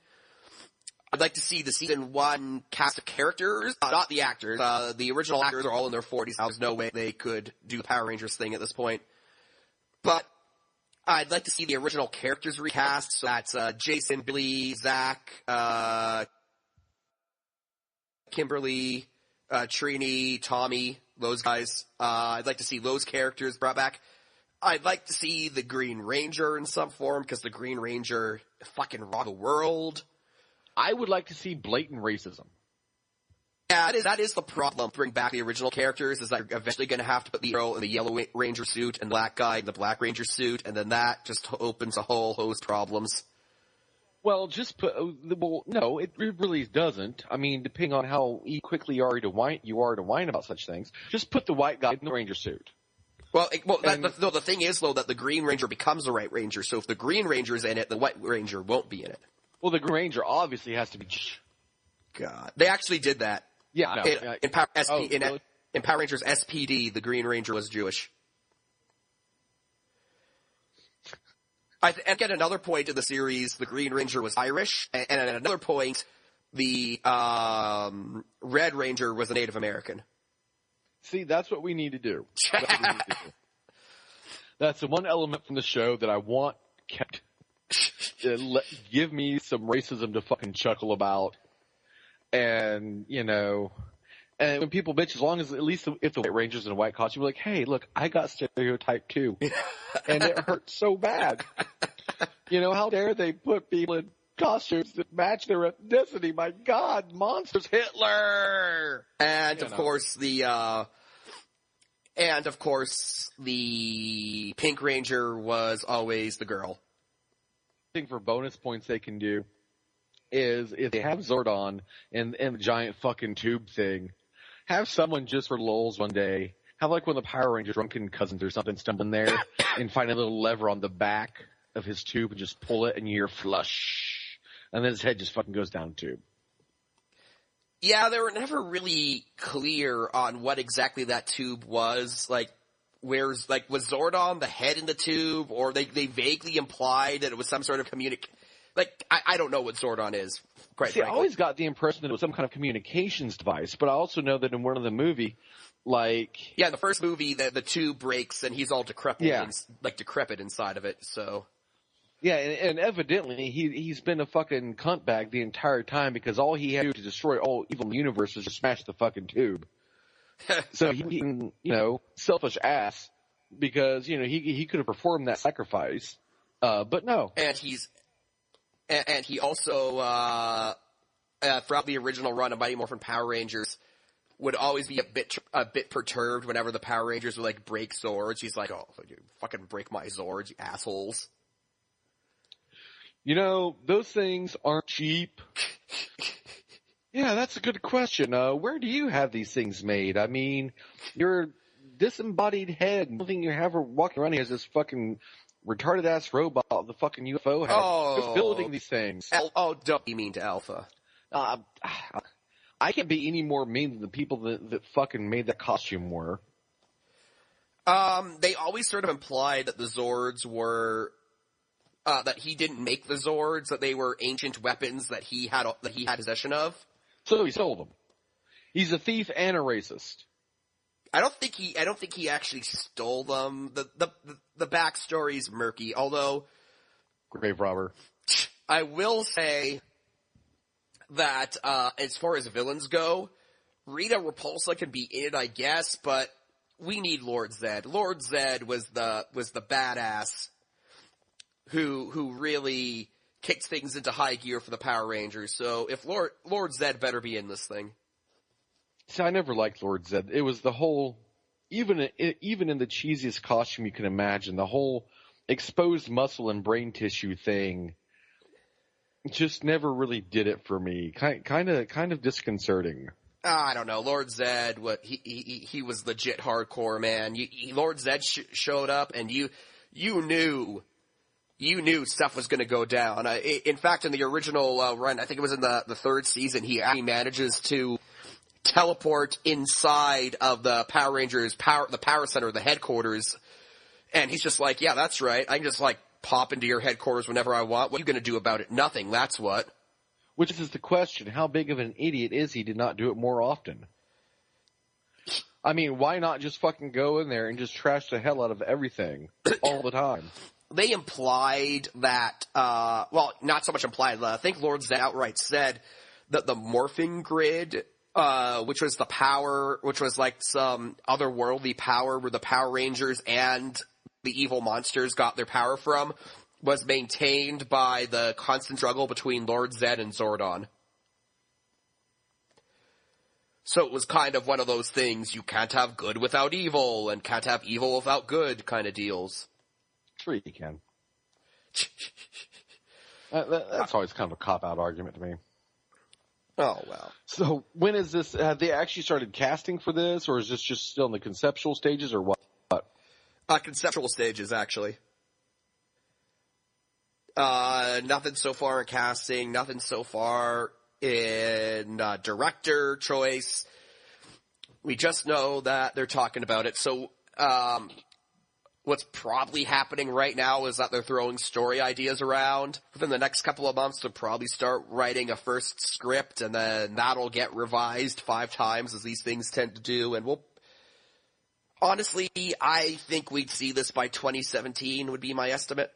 I'd like to see the season 1 cast of characters, not the actors. The original actors are all in their 40s. There's no way they could do the Power Rangers thing at this point. But I'd like to see the original characters recast. So that's Jason, Billy, Zach, Kimberly, Trini, Tommy, those guys. I'd like to see those characters brought back. I'd like to see the Green Ranger in some form, because the Green Ranger fucking rocked the world. I would like to see blatant racism. Yeah, that is the problem. Bring back the original characters, is that you're eventually going to have to put the girl in the Yellow Ranger suit and Black guy in the Black Ranger suit, and then that just opens a whole host of problems. Well, no, it really doesn't. I mean, depending on how quickly you are to whine about such things, just put the white guy in the Ranger suit. The thing is, though, that the Green Ranger becomes the White Ranger, so if the Green Ranger's in it, the White Ranger won't be in it. Well, the Green Ranger obviously has to be God. They actually did that. Yeah, no, In Power really? in Power Rangers SPD, the Green Ranger was Jewish. And at another point in the series, the Green Ranger was Irish, and at another point, the Red Ranger was a Native American. See, that's what we need to do. That's the one element from the show that I want kept. Give me some racism to fucking chuckle about. And, you know, and when people bitch, as long as at least if the White Ranger's in a white costume, you're like, hey, look, I got stereotyped too. And it hurts so bad. You know, how dare they put people in costumes that match their ethnicity? My God, monsters, Hitler! And of course the Pink Ranger was always the girl. Thing for bonus points they can do is if they have Zordon and the giant fucking tube thing, have someone just for lulz one day, have like one of the Power Rangers drunken cousins or something stumble in there and find a little lever on the back of his tube and just pull it and you hear flush. And then his head just fucking goes down the tube. Yeah, they were never really clear on what exactly that tube was. Like, was Zordon the head in the tube, or they vaguely implied that it was some sort of I don't know what Zordon is, quite frankly. I always got the impression that it was some kind of communications device, but I also know that in one of the movie, yeah, in the first movie, the tube breaks and he's all decrepit, decrepit inside of it, so. Yeah, and evidently he's been a fucking cunt bag the entire time because all he had to do to destroy all evil in the universe was just smash the fucking tube. So he, selfish ass, because, he could have performed that sacrifice, but no. And he also, throughout the original run of Mighty Morphin Power Rangers, would always be a bit perturbed whenever the Power Rangers would, like, break Zords. He's like, oh, you fucking break my Zords, you assholes. Those things aren't cheap. Yeah, that's a good question. Where do you have these things made? I mean, your disembodied head, nothing you have walking around here is this fucking retarded ass robot, the fucking UFO head. Who's building these things? Don't be mean to Alpha. I can't be any more mean than the people that fucking made that costume were. They always sort of implied that the Zords were, that he didn't make the Zords, that they were ancient weapons that he had possession of. So he sold them. He's a thief and a racist. I don't think he actually stole them. The backstory's murky, although. Grave robber. I will say that, as far as villains go, Rita Repulsa can be in it, I guess, but we need Lord Zed. Lord Zed was the badass who really kicked things into high gear for the Power Rangers. So if Lord Zed better be in this thing. See, I never liked Lord Zed. It was the whole, even in the cheesiest costume you can imagine, the whole exposed muscle and brain tissue thing just never really did it for me. Kind of disconcerting. I don't know. Lord Zed, he was legit hardcore, man. Lord Zed showed up, and you knew stuff was going to go down. In fact, in the original run, I think it was in the third season, he actually manages to teleport inside of the Power Rangers the power center, the headquarters, and he's just like, yeah, that's right. I can just like pop into your headquarters whenever I want. What are you going to do about it? Nothing. That's what. Which is the question. How big of an idiot is he to not do it more often? I mean, why not just fucking go in there and just trash the hell out of everything all the time? They implied that, not so much implied, I think Lord Zed outright said that the morphing grid, which was the power, which was like some otherworldly power where the Power Rangers and the evil monsters got their power from, was maintained by the constant struggle between Lord Zed and Zordon. So it was kind of one of those things, you can't have good without evil, and can't have evil without good kind of deals. Sure you can. That's always kind of a cop-out argument to me. Oh, well. So when is this, have they actually started casting for this, or is this just still in the conceptual stages, or what? Conceptual stages, actually. Nothing so far in casting, nothing so far in director choice. We just know that they're talking about it. So, what's probably happening right now is that they're throwing story ideas around. Within the next couple of months, they'll probably start writing a first script, and then that'll get revised 5 times, as these things tend to do. And honestly, I think we'd see this by 2017 would be my estimate.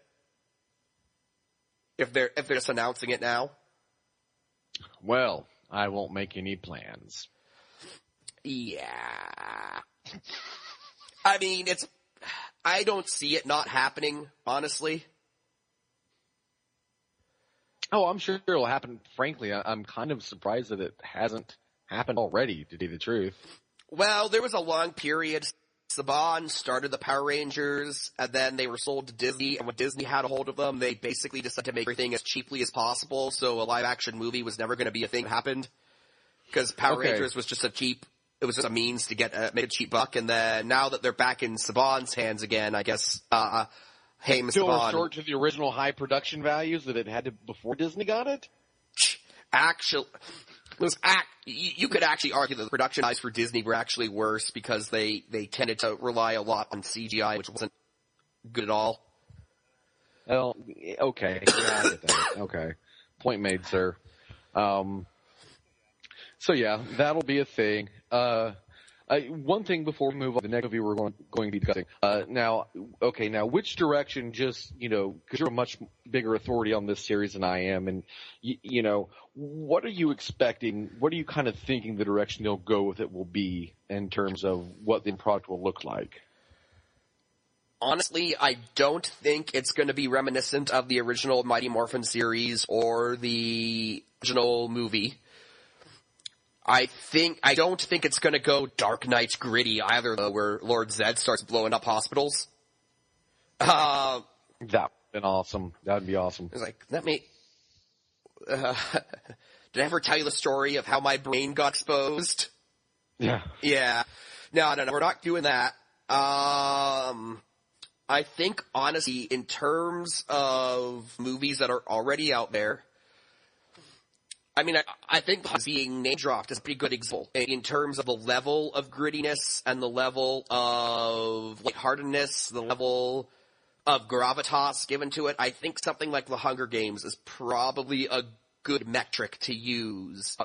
If they're just announcing it now. Well, I won't make any plans. Yeah. I mean, I don't see it not happening, honestly. Oh, I'm sure it'll happen. Frankly, I'm kind of surprised that it hasn't happened already, to tell you the truth. Well, there was a long period. Saban started the Power Rangers, and then they were sold to Disney, and when Disney had a hold of them, they basically decided to make everything as cheaply as possible, so a live-action movie was never going to be a thing that happened. Because Power Rangers was just it was just a means to make a cheap buck, and then now that they're back in Saban's hands again, I guess, Haim Still Saban. restored to the original high production values that it had to before Disney got it? Actually, you could actually argue that the production values for Disney were actually worse because they tended to rely a lot on CGI, which wasn't good at all. Well, okay. Yeah, I get that. Okay. Point made, sir. So yeah, that'll be a thing. One thing before we move on to the next movie we're going to be discussing. Now, which direction because you're a much bigger authority on this series than I am, and, what are you expecting? What are you kind of thinking the direction they'll go with it will be in terms of what the product will look like? Honestly, I don't think it's going to be reminiscent of the original Mighty Morphin series or the original movie. I don't think it's gonna go Dark Knight gritty either, though, where Lord Zed starts blowing up hospitals. That would have been awesome. That would be awesome. It's like, did I ever tell you the story of how my brain got exposed? Yeah. Yeah. No, we're not doing that. I think, honestly, in terms of movies that are already out there, I think being name dropped is a pretty good example in terms of the level of grittiness and the level of lightheartedness, the level of gravitas given to it. I think something like The Hunger Games is probably a good metric to use.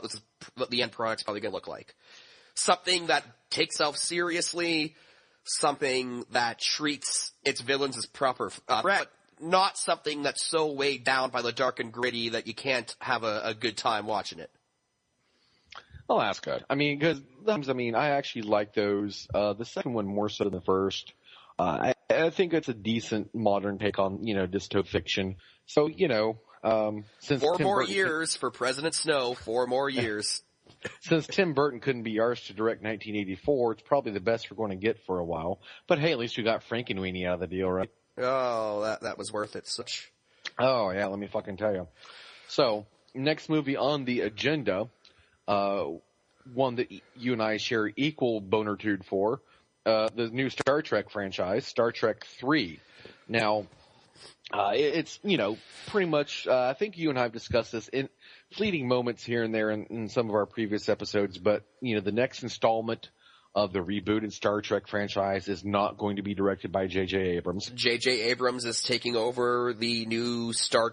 What the end product's probably going to look like. Something that takes itself seriously, something that treats its villains as proper threat. Not something that's so weighed down by the dark and gritty that you can't have a good time watching it. Well, that's good. Because I actually like those. The second one more so than the first. I think it's a decent modern take on, dystopian fiction. So, since 4 more years for President Snow, 4 more years. Since Tim Burton couldn't be arsed to direct 1984, it's probably the best we're going to get for a while. But hey, at least we got Frankenweenie out of the deal, right? Oh, that was worth it. Oh, yeah, let me fucking tell you. So, next movie on the agenda, one that you and I share equal bonertude for, the new Star Trek franchise, Star Trek 3. Now, it's, pretty much, I think you and I have discussed this in fleeting moments here and there in some of our previous episodes, but, the next installment of the rebooted Star Trek franchise is not going to be directed by J.J. Abrams. J.J. Abrams is taking over the new Star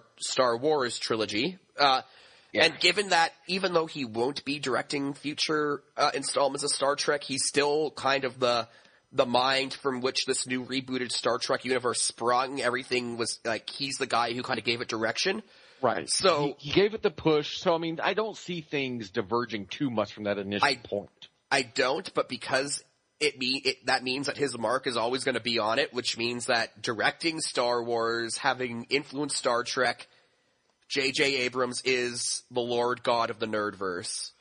Wars trilogy. And given that, even though he won't be directing future installments of Star Trek, he's still kind of the mind from which this new rebooted Star Trek universe sprung. Everything was like, he's the guy who kind of gave it direction. Right. So he gave it the push. So, I don't see things diverging too much from that initial point. I don't, but because that means that his mark is always going to be on it, which means that directing Star Wars, having influenced Star Trek, J.J. Abrams is the Lord God of the nerdverse.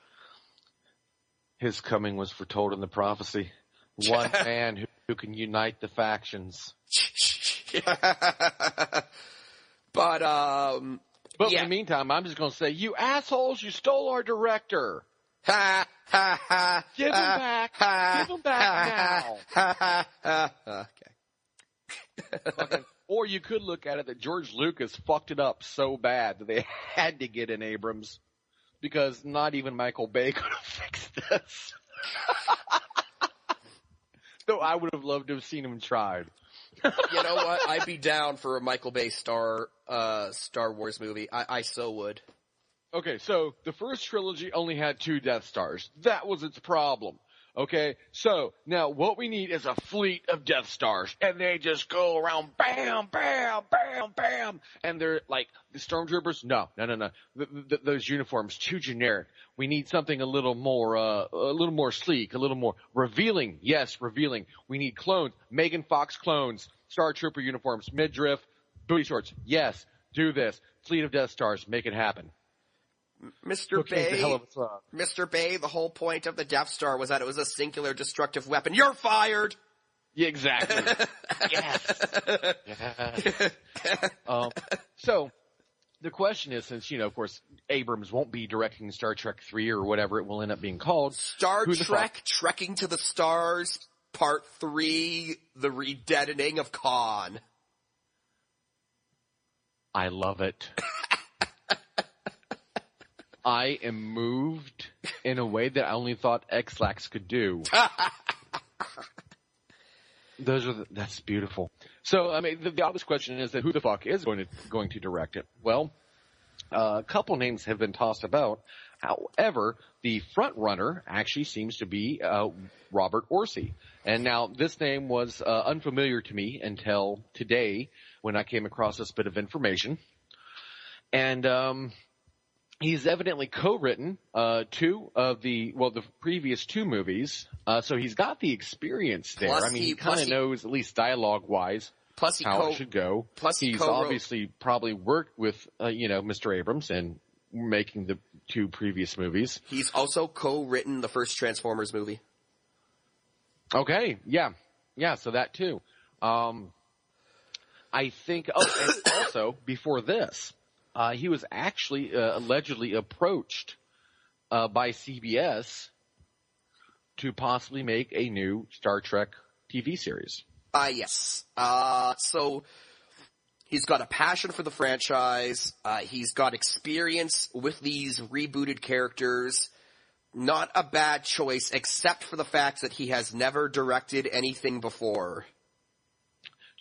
His coming was foretold in the prophecy. One man who can unite the factions. But in the meantime, I'm just going to say, you assholes, you stole our director. Ha, ha, ha. Give him back. Give him back now. Okay. Or you could look at it that George Lucas fucked it up so bad that they had to get in Abrams. because not even Michael Bay could have fixed this. Though I would have loved to have seen him tried. You know what? I'd be down for a Michael Bay Star Wars movie. I so would. Okay, so the first trilogy only had 2 Death Stars. That was its problem. Okay, so now what we need is a fleet of Death Stars, and they just go around, bam, bam, bam, bam, and they're like the Stormtroopers. No. Those uniforms too generic. We need something a little more sleek, a little more revealing. Yes, revealing. We need clones, Megan Fox clones, Star Trooper uniforms, midriff, booty shorts. Yes, do this. Fleet of Death Stars, make it happen. Mr. Bay, the whole point of the Death Star was that it was a singular destructive weapon. You're fired! Yeah, exactly. Yes. So, the question is, since, of course, Abrams won't be directing Star Trek 3 or whatever it will end up being called. Star Trek Trekking to the Stars, Part 3, The Redeadening of Khan. I love it. I am moved in a way that I only thought X-Lax could do. That's beautiful. So, I mean, the obvious question is that who the fuck is going to direct it? Well, a couple names have been tossed about. However, the front runner actually seems to be Robert Orci. And now this name was unfamiliar to me until today when I came across this bit of information. And he's evidently co-written 2 of the previous 2 movies. So he's got the experience there. Plus I mean, he kind of knows, at least dialogue-wise, how it should go. Plus he's obviously probably worked with, Mr. Abrams and making the 2 previous movies. He's also co-written the first Transformers movie. Okay, yeah. Yeah, so that too. I think, and also, before this, he was actually allegedly approached by CBS to possibly make a new Star Trek TV series. Yes. So he's got a passion for the franchise. He's got experience with these rebooted characters. Not a bad choice, except for the fact that he has never directed anything before.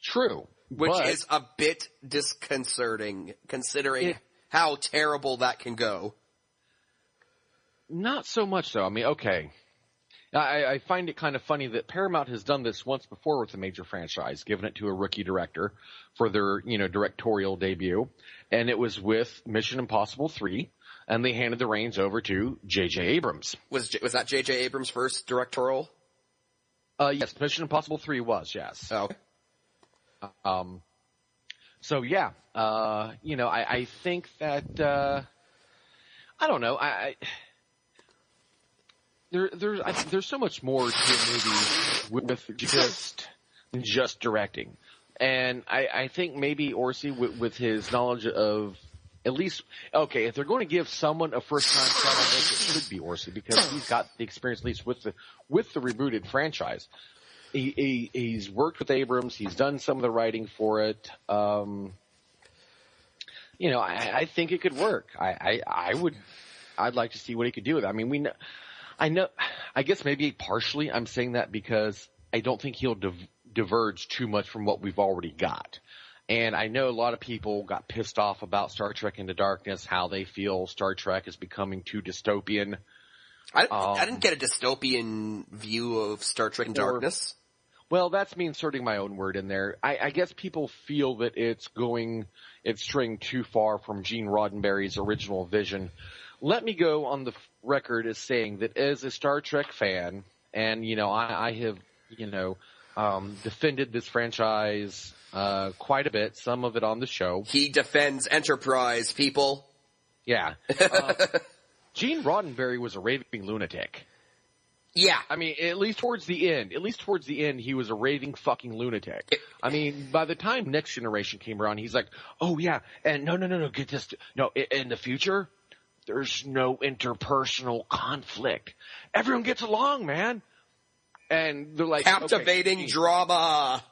True. Which is a bit disconcerting, considering how terrible that can go. Not so much, though. I mean, okay. I find it kind of funny that Paramount has done this once before with a major franchise, given it to a rookie director for their, directorial debut. And it was with Mission Impossible 3, and they handed the reins over to J.J. Abrams. Was that J.J. Abrams' first directorial? Yes, Mission Impossible 3 was, yes. Oh. So yeah, I think that, I don't know, there's so much more to a movie with just directing. And I think maybe Orci with his knowledge of, at least, okay, if they're going to give someone a first-time shot on this, it should be Orci, because he's got the experience, at least with the rebooted franchise. He's worked with Abrams. He's done some of the writing for it. I think it could work. I'd like to see what he could do with it. I mean, I guess maybe partially I'm saying that because I don't think he'll diverge too much from what we've already got. And I know a lot of people got pissed off about Star Trek Into Darkness, how they feel Star Trek is becoming too dystopian. I didn't get a dystopian view of Star Trek Into Darkness. Well, that's me inserting my own word in there. I guess people feel that it's straying too far from Gene Roddenberry's original vision. Let me go on the record as saying that as a Star Trek fan, and, I have, defended this franchise, quite a bit, some of it on the show. He defends Enterprise, people. Yeah. Gene Roddenberry was a raving lunatic. Yeah. I mean, at least towards the end, he was a raving fucking lunatic. I mean, by the time Next Generation came around, he's like, oh yeah, and no, get this, no, in the future, there's no interpersonal conflict. Everyone gets along, man. And they're like, captivating drama.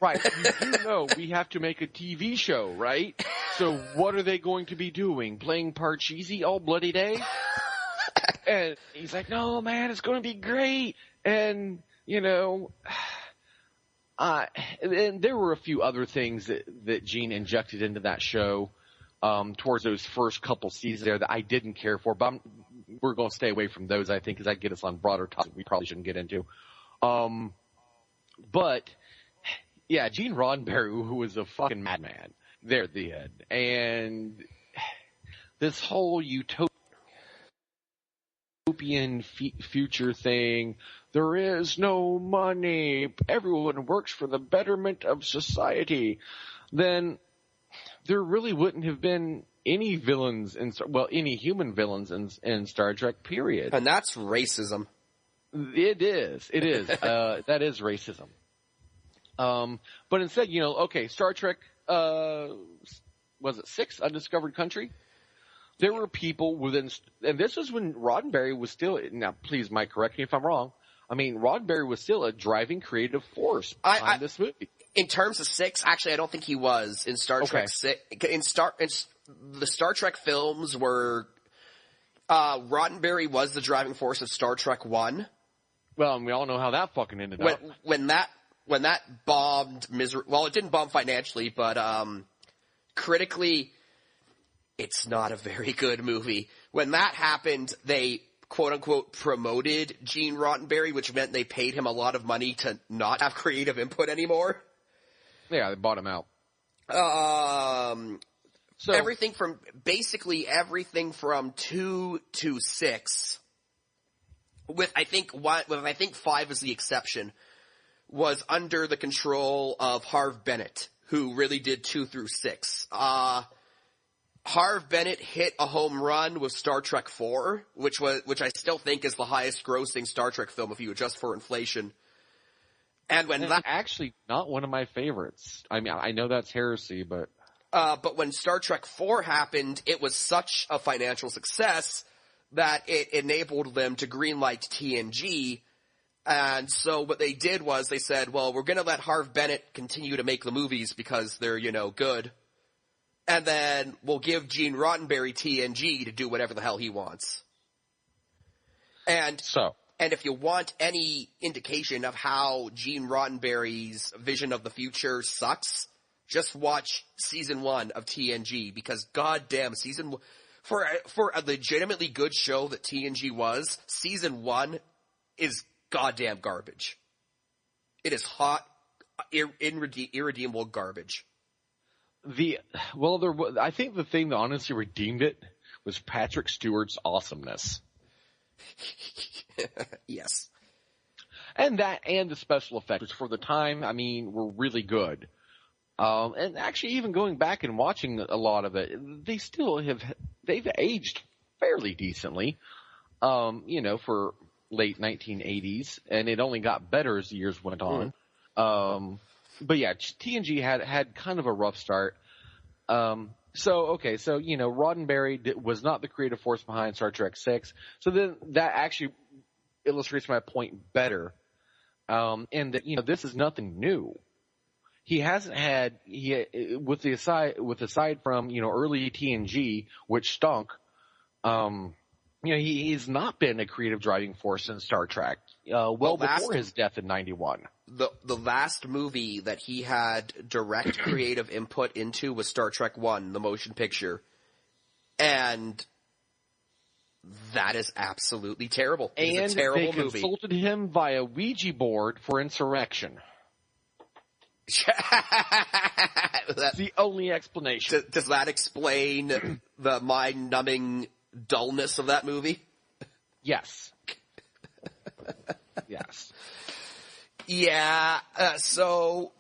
Right. You do know we have to make a TV show, right? So what are they going to be doing? Playing Parcheesi all bloody day? And he's like, no, man, it's going to be great. And, you know, and there were a few other things that Gene injected into that show towards those first couple seasons there that I didn't care for. But we're going to stay away from those, I think, because that get us on broader topics we probably shouldn't get into. But, yeah, Gene Roddenberry, who was a fucking madman there at the end. And this whole utopian future thing, there is no money, everyone works for the betterment of society, then there really wouldn't have been any villains any human villains in Star Trek, period. And that's racism. It is. That is racism. But instead, you know, okay, Star Trek, was it 6, Undiscovered Country? There were people within, and this was when Roddenberry was still, now please, Mike, correct me if I'm wrong. I mean, Roddenberry was still a driving creative force behind this movie. In terms of 6, actually, I don't think he was in Star Trek 6. The Star Trek films were, Roddenberry was the driving force of Star Trek 1. Well, and we all know how that fucking ended up. When that bombed well, it didn't bomb financially, but, critically, it's not a very good movie. When that happened, they quote-unquote promoted Gene Roddenberry, which meant they paid him a lot of money to not have creative input anymore. Yeah, they bought him out. So everything from 2 to 6, with I think 5 is the exception, was under the control of Harve Bennett, who really did 2 through 6. Harve Bennett hit a home run with Star Trek 4, which I still think is the highest grossing Star Trek film if you adjust for inflation. And actually not one of my favorites. I mean, I know that's heresy, but when Star Trek 4 happened, it was such a financial success that it enabled them to greenlight TNG. And so what they did was they said, well, we're going to let Harve Bennett continue to make the movies because they're, you know, good. And then we'll give Gene Roddenberry TNG to do whatever the hell he wants. And if you want any indication of how Gene Roddenberry's vision of the future sucks, just watch season 1 of TNG, because goddamn for a legitimately good show that TNG was, season 1 is goddamn garbage. It is hot, irredeemable garbage. I think the thing that honestly redeemed it was Patrick Stewart's awesomeness. Yes. And the special effects, which for the time, I mean, were really good. And actually, even going back and watching a lot of it, they've aged fairly decently, you know, for late 1980s, and it only got better as the years went on. But yeah, TNG had kind of a rough start. So, you know, Roddenberry was not the creative force behind Star Trek 6. So then that actually illustrates my point better. And that, you know, this is nothing new. He hasn't had, aside from, you know, early TNG, which stunk, you know, he's not been a creative driving force in Star Trek, before his death in 91. The last movie that he had direct creative input into was Star Trek 1, the motion picture. And that is absolutely terrible. It's a terrible movie. And they consulted him via Ouija board for Insurrection. That's the only explanation. Does that explain the mind-numbing dullness of that movie? Yes. Yes. Yeah, so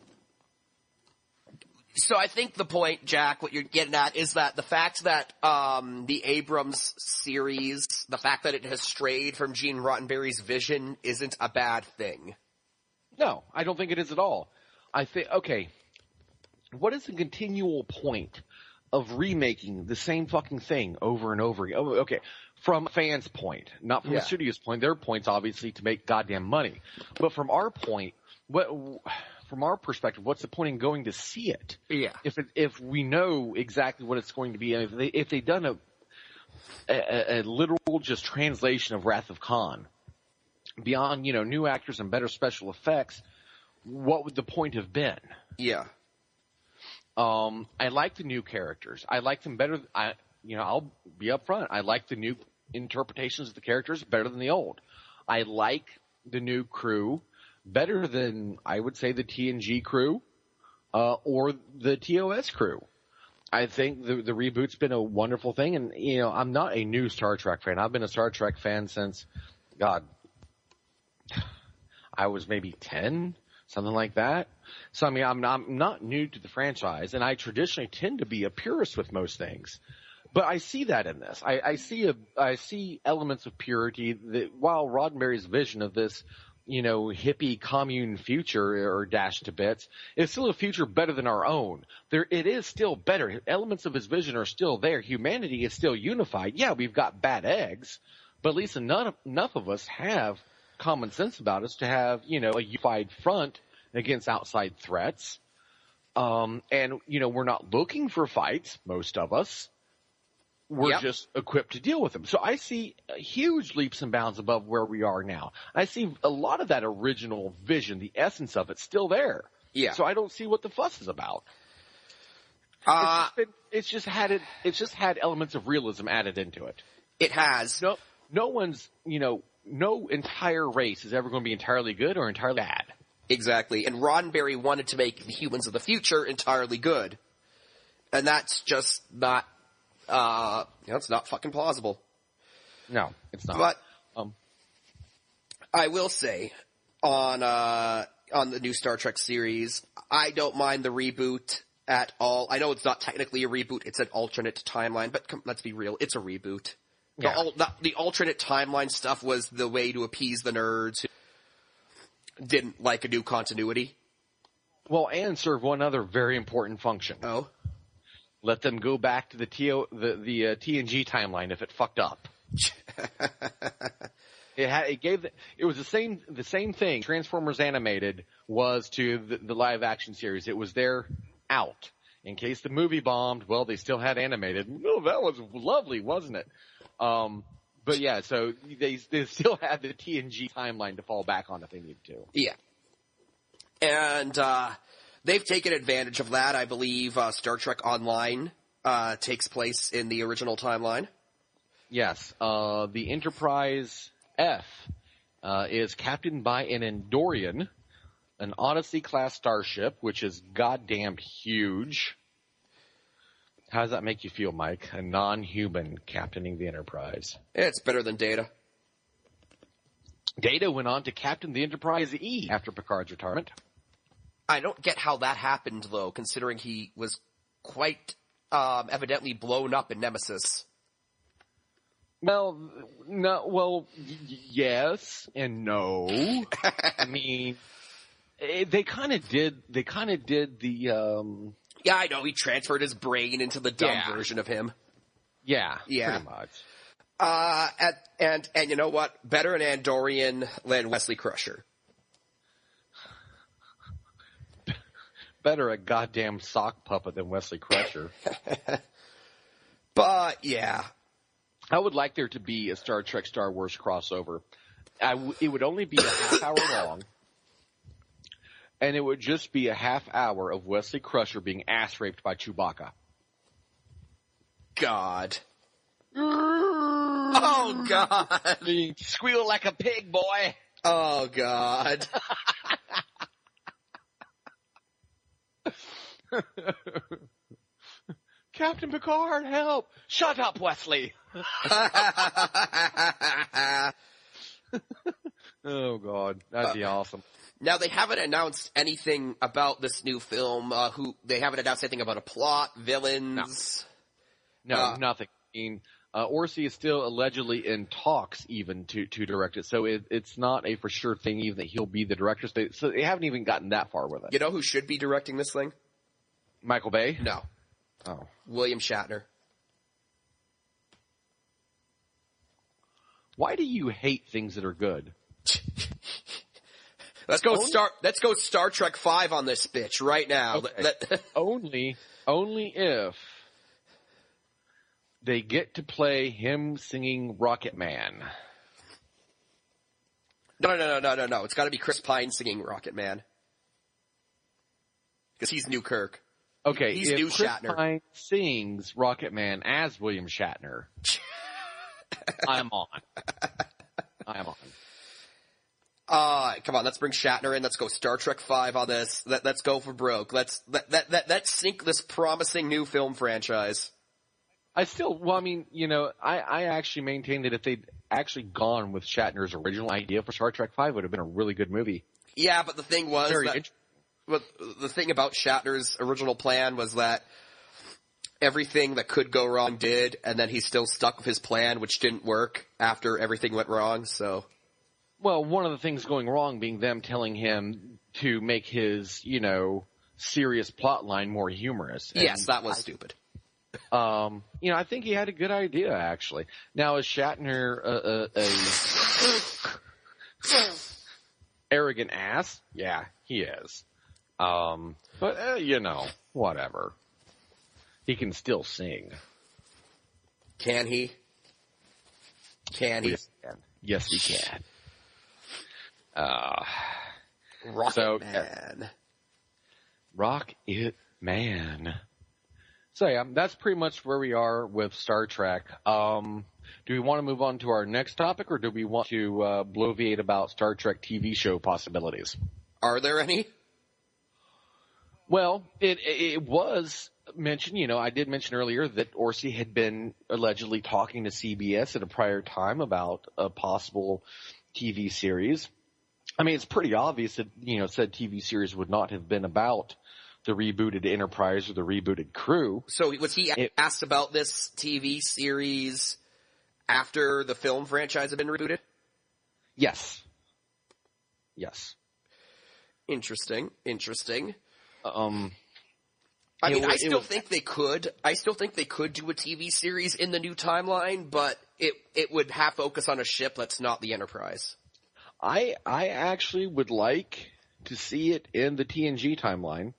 I think the point, Jack, what you're getting at is that the fact that the Abrams series, the fact that it has strayed from Gene Roddenberry's vision isn't a bad thing. No, I don't think it is at all. I think, okay, what is the continual point of remaking the same fucking thing over and over again? Okay, from a fan's point, not from the studio's point. Their point's obviously to make goddamn money. But from our point, from our perspective, what's the point in going to see it? Yeah. If we know exactly what it's going to be, and if they've done a literal just translation of Wrath of Khan, beyond, new actors and better special effects, what would the point have been? Yeah. I like the new characters. I like them better. I'll be upfront. I like the new interpretations of the characters better than the old. I like the new crew better than, I would say, the TNG crew, or the TOS crew. I think the reboot's been a wonderful thing, and, I'm not a new Star Trek fan. I've been a Star Trek fan since, God, I was maybe 10, something like that. So, I'm not new to the franchise, and I traditionally tend to be a purist with most things. But I see that in this. I see elements of purity that, while Roddenberry's vision of this, hippie commune future, or dashed to bits, is still a future better than our own. It is still better. Elements of his vision are still there. Humanity is still unified. Yeah, we've got bad eggs, but at least enough of us have common sense about us to have, a unified front against outside threats. And, we're not looking for fights, most of us. We're just equipped to deal with them. So I see huge leaps and bounds above where we are now. I see a lot of that original vision, the essence of it, still there. Yeah. So I don't see what the fuss is about. It's just had elements of realism added into it. It has. No one's, no entire race is ever going to be entirely good or entirely bad. Exactly. And Roddenberry wanted to make the humans of the future entirely good. And that's just not, it's not fucking plausible. No, it's not. But, I will say, on the new Star Trek series, I don't mind the reboot at all. I know it's not technically a reboot, it's an alternate timeline, but let's be real, it's a reboot. Yeah. The alternate timeline stuff was the way to appease the nerds who didn't like a new continuity. Well, and serve one other very important function. Oh? Let them go back to the TNG timeline if it fucked up. It was the same thing Transformers Animated was to the live action series. It was there out. In case the movie bombed, well, they still had Animated. Oh, that was lovely, wasn't it? But yeah, so they still had the TNG timeline to fall back on if they needed to. Yeah. And, they've taken advantage of that. I believe, Star Trek Online, takes place in the original timeline. Yes. The Enterprise F, is captained by an Andorian, an Odyssey-class starship, which is goddamn huge. How does that make you feel, Mike? A non-human captaining the Enterprise. It's better than Data. Data went on to captain the Enterprise E after Picard's retirement. I don't get how that happened, though, considering he was quite evidently blown up in Nemesis. Well, no. Well, yes and no. I mean, they kind of did. They kind of did the. Yeah, I know. He transferred his brain into the dumb version of him. Yeah, yeah, pretty much. And you know what? Better an Andorian than Wesley Crusher. Better a goddamn sock puppet than Wesley Crusher. But yeah, I would like there to be a Star Trek Star Wars crossover. It would only be a half hour long, and it would just be a half hour of Wesley Crusher being ass raped by Chewbacca. God. Oh God. Squeal like a pig, boy. Oh God. Captain Picard, help! Shut up, Wesley! Oh, God. That'd be awesome. Now, they haven't announced anything about this new film. They haven't announced anything about a plot, villains. No, nothing. I mean, Orci is still allegedly in talks even to direct it, so it's not a for sure thing even that he'll be the director. So they haven't even gotten that far with it. You know who should be directing this thing? Michael Bay? No. Oh. William Shatner. Why do you hate things that are good? Let's go Star Trek 5 on this bitch right now. Okay. only if they get to play him singing Rocket Man. No. It's got to be Chris Pine singing Rocket Man. Because he's new Kirk. Okay, he's if new Chris Shatner. Pine sings Rocket Man as William Shatner, I'm on. Come on, let's bring Shatner in. Let's go Star Trek 5 on this. Let's go for broke. Let's sink this promising new film franchise. I actually maintain that if they'd actually gone with Shatner's original idea for Star Trek 5, it would have been a really good movie. Yeah, but the thing was the thing about Shatner's original plan was that everything that could go wrong did, and then he still stuck with his plan, which didn't work after everything went wrong, so. Well, one of the things going wrong being them telling him to make his, serious plot line more humorous. Yes, that was stupid. I think he had a good idea, actually. Now, is Shatner a arrogant ass? Yeah, he is. But, whatever. He can still sing. Can he? Yes, he can. Rocket Man. Rocket Man. So yeah, that's pretty much where we are with Star Trek. Do we want to move on to our next topic, or do we want to bloviate about Star Trek TV show possibilities? Are there any? Well, it was mentioned, I did mention earlier that Orci had been allegedly talking to CBS at a prior time about a possible TV series. I mean, it's pretty obvious that, said TV series would not have been about the rebooted Enterprise or the rebooted crew. So was he asked about this TV series after the film franchise had been rebooted? Yes. Interesting. I still think they could do a TV series in the new timeline, but it would have focus on a ship that's not the Enterprise. I actually would like to see it in the TNG timeline.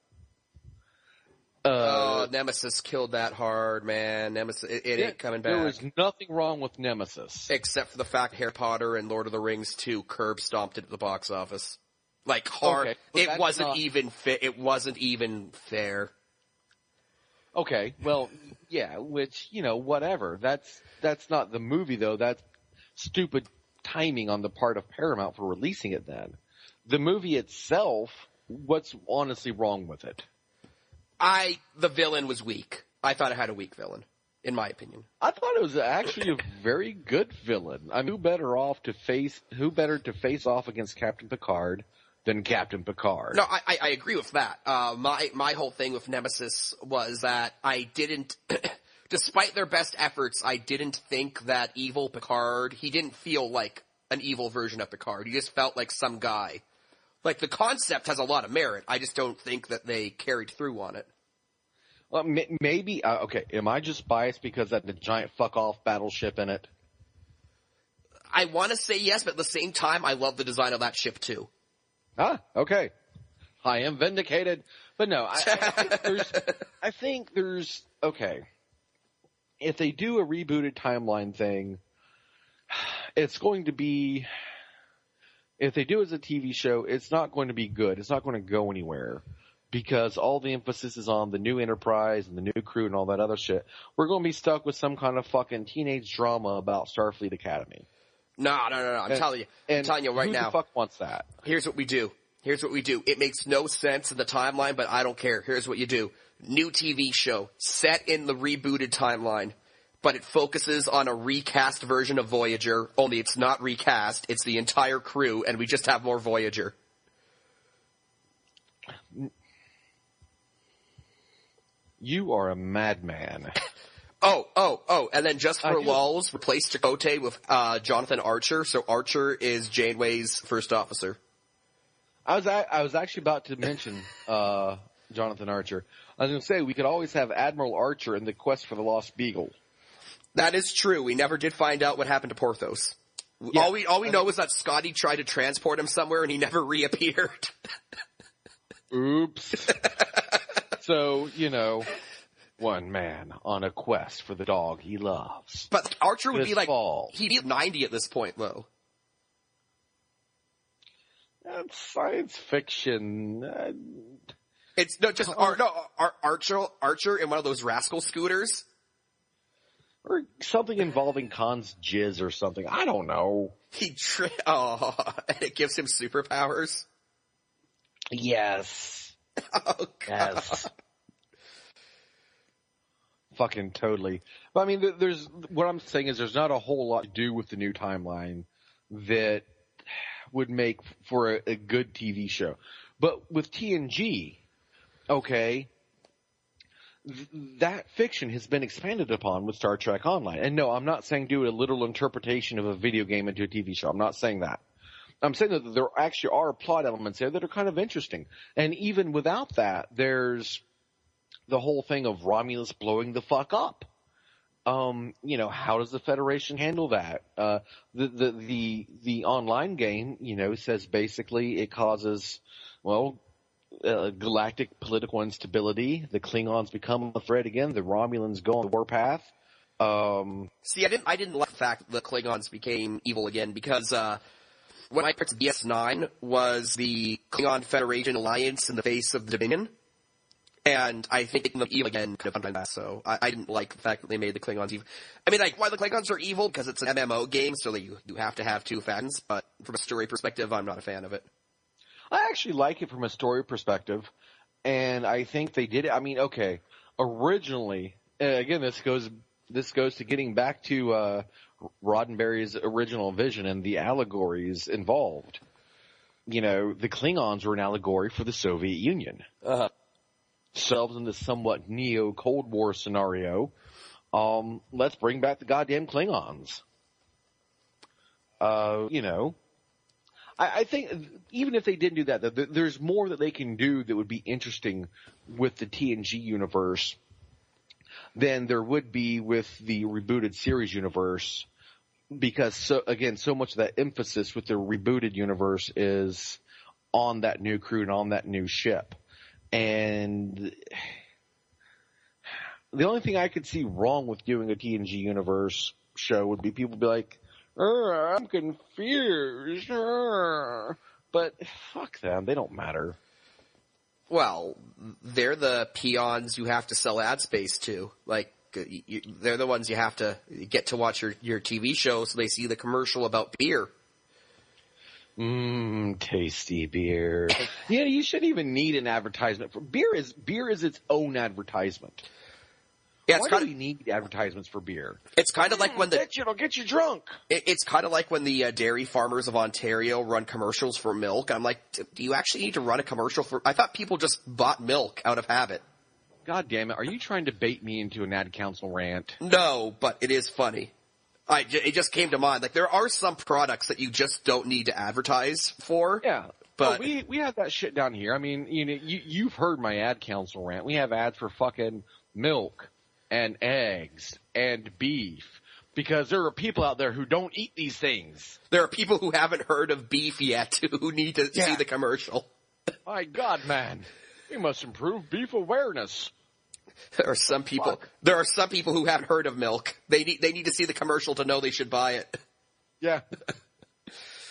Nemesis killed that hard, man. Nemesis, it ain't coming back. There was nothing wrong with Nemesis. Except for the fact Harry Potter and Lord of the Rings 2 curb stomped it at the box office. Like, hard. Okay, it wasn't even fit. It wasn't even fair. Okay, well, yeah, which, whatever. That's not the movie, though. That's stupid timing on the part of Paramount for releasing it then. The movie itself, what's honestly wrong with it? The villain was weak. I thought it had a weak villain, in my opinion. I thought it was actually a very good villain. I mean, who better to face off against Captain Picard than Captain Picard? No, I agree with that. My whole thing with Nemesis was that I didn't, despite their best efforts, I didn't think that evil Picard, he didn't feel like an evil version of Picard. He just felt like some guy. Like, the concept has a lot of merit. I just don't think that they carried through on it. Well, maybe, okay, am I just biased because that the giant fuck-off battleship in it? I want to say yes, but at the same time, I love the design of that ship, too. Okay. I am vindicated. But no, I think there's, okay. If they do a rebooted timeline thing, it's going to be, if they do it as a TV show, it's not going to be good. It's not going to go anywhere because all the emphasis is on the new Enterprise and the new crew and all that other shit. We're going to be stuck with some kind of fucking teenage drama about Starfleet Academy. No. I'm telling you right now. Who the fuck wants that? Here's what we do. It makes no sense in the timeline, but I don't care. Here's what you do. New TV show set in the rebooted timeline, but it focuses on a recast version of Voyager, only it's not recast, it's the entire crew, and we just have more Voyager. You are a madman. And then just for lulz, replace Chakotay with Jonathan Archer, so Archer is Janeway's first officer. I was actually about to mention Jonathan Archer. I was going to say, we could always have Admiral Archer in the Quest for the Lost Beagle. That is true. We never did find out what happened to Porthos. Yeah. All we know is that Scotty tried to transport him somewhere and he never reappeared. Oops. So, one man on a quest for the dog he loves. But Archer would This be like, fall. he'd be 90 at this point, though. That's science fiction. It's no, just Archer in one of those rascal scooters. Or something involving Khan's jizz or something. I don't know. And it gives him superpowers. Yes. Oh, God. Yes. Fucking totally. But I mean, what I'm saying is there's not a whole lot to do with the new timeline that would make for a good TV show. But with TNG, okay, that fiction has been expanded upon with Star Trek Online. And no, I'm not saying do a literal interpretation of a video game into a TV show. I'm not saying that. I'm saying that there actually are plot elements there that are kind of interesting. And even without that, there's the whole thing of Romulus blowing the fuck up. How does the Federation handle that? The online game, says basically it causes, galactic political instability. The Klingons become a threat again. The Romulans go on the warpath. See, I didn't like the fact that the Klingons became evil again because, when I picked DS9 was the Klingon Federation alliance in the face of the Dominion. And I think making them evil again kind of undermined that, so I didn't like the fact that they made the Klingons evil. I mean, why the Klingons are evil? Because it's an MMO game, so you have to have two fans, but from a story perspective, I'm not a fan of it. I actually like it from a story perspective, and I think they did it. I mean, okay, originally, again, this goes to getting back to Roddenberry's original vision and the allegories involved. The Klingons were an allegory for the Soviet Union. Selves in this somewhat neo-Cold War scenario, let's bring back the goddamn Klingons. I think even if they didn't do that, there's more that they can do that would be interesting with the TNG universe than there would be with the rebooted series universe, because so much of that emphasis with the rebooted universe is on that new crew and on that new ship. And the only thing I could see wrong with doing a TNG universe show would be people be like, I'm confused. But fuck them. They don't matter. Well, they're the peons you have to sell ad space to. Like, they're the ones you have to get to watch your TV show so they see the commercial about beer. Tasty beer. Yeah, you shouldn't even need an advertisement for beer. Is its own advertisement. Yeah, Why do we need advertisements for beer? It's kind of like when it'll get you drunk. It's kind of like when the dairy farmers of Ontario run commercials for milk. I'm like, do you actually need to run a commercial for? I thought people just bought milk out of habit. God damn it! Are you trying to bait me into an ad council rant? No, but it is funny. It just came to mind. Like, there are some products that you just don't need to advertise for. Yeah. But we have that shit down here. I mean, you've heard my ad council rant. We have ads for fucking milk and eggs and beef because there are people out there who don't eat these things. There are people who haven't heard of beef yet who need to see the commercial. My God, man. We must improve beef awareness. There are some people. Fuck. There are some people who haven't heard of milk. They need to see the commercial to know they should buy it. Yeah.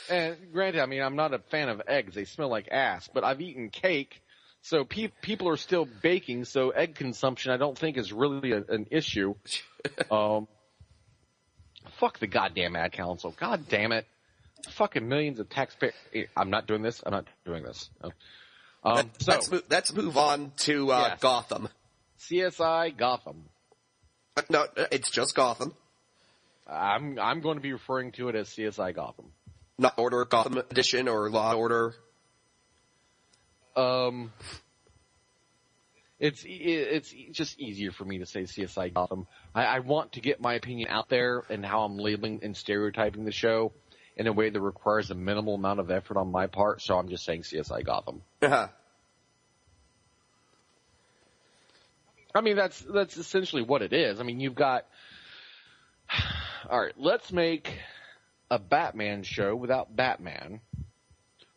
And granted, I mean, I'm not a fan of eggs. They smell like ass. But I've eaten cake, so people are still baking. So egg consumption, I don't think, is really an issue. Fuck the goddamn ad council. God damn it. Fucking millions of taxpayers. I'm not doing this. Let's move on to Gotham. CSI Gotham. No, it's just Gotham. I'm going to be referring to it as CSI Gotham. Not Order Gotham Edition or Law Order. It's just easier for me to say CSI Gotham. I want to get my opinion out there and how I'm labeling and stereotyping the show in a way that requires a minimal amount of effort on my part. So I'm just saying CSI Gotham. Uh-huh. I mean, that's essentially what it is. I mean, you've got, all right, let's make a Batman show without Batman.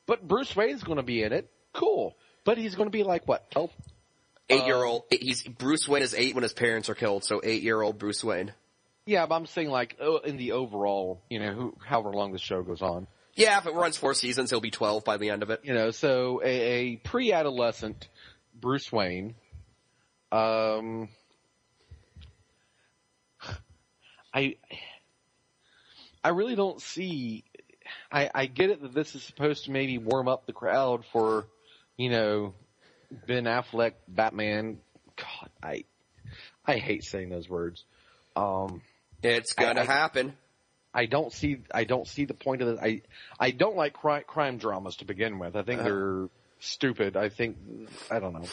But Bruce Wayne's going to be in it. Cool. But he's going to be like, what, 8-year-old. Bruce Wayne is 8 when his parents are killed, so 8-year-old Bruce Wayne. Yeah, but I'm saying like in the overall, however long the show goes on. Yeah, if it runs 4 seasons, he'll be 12 by the end of it. So a pre-adolescent Bruce Wayne. I really don't see. I get it that this is supposed to maybe warm up the crowd for, Ben Affleck, Batman. God, I hate saying those words. It's gonna happen. I don't see the point of this. I don't like crime dramas to begin with. I think they're stupid. I don't know.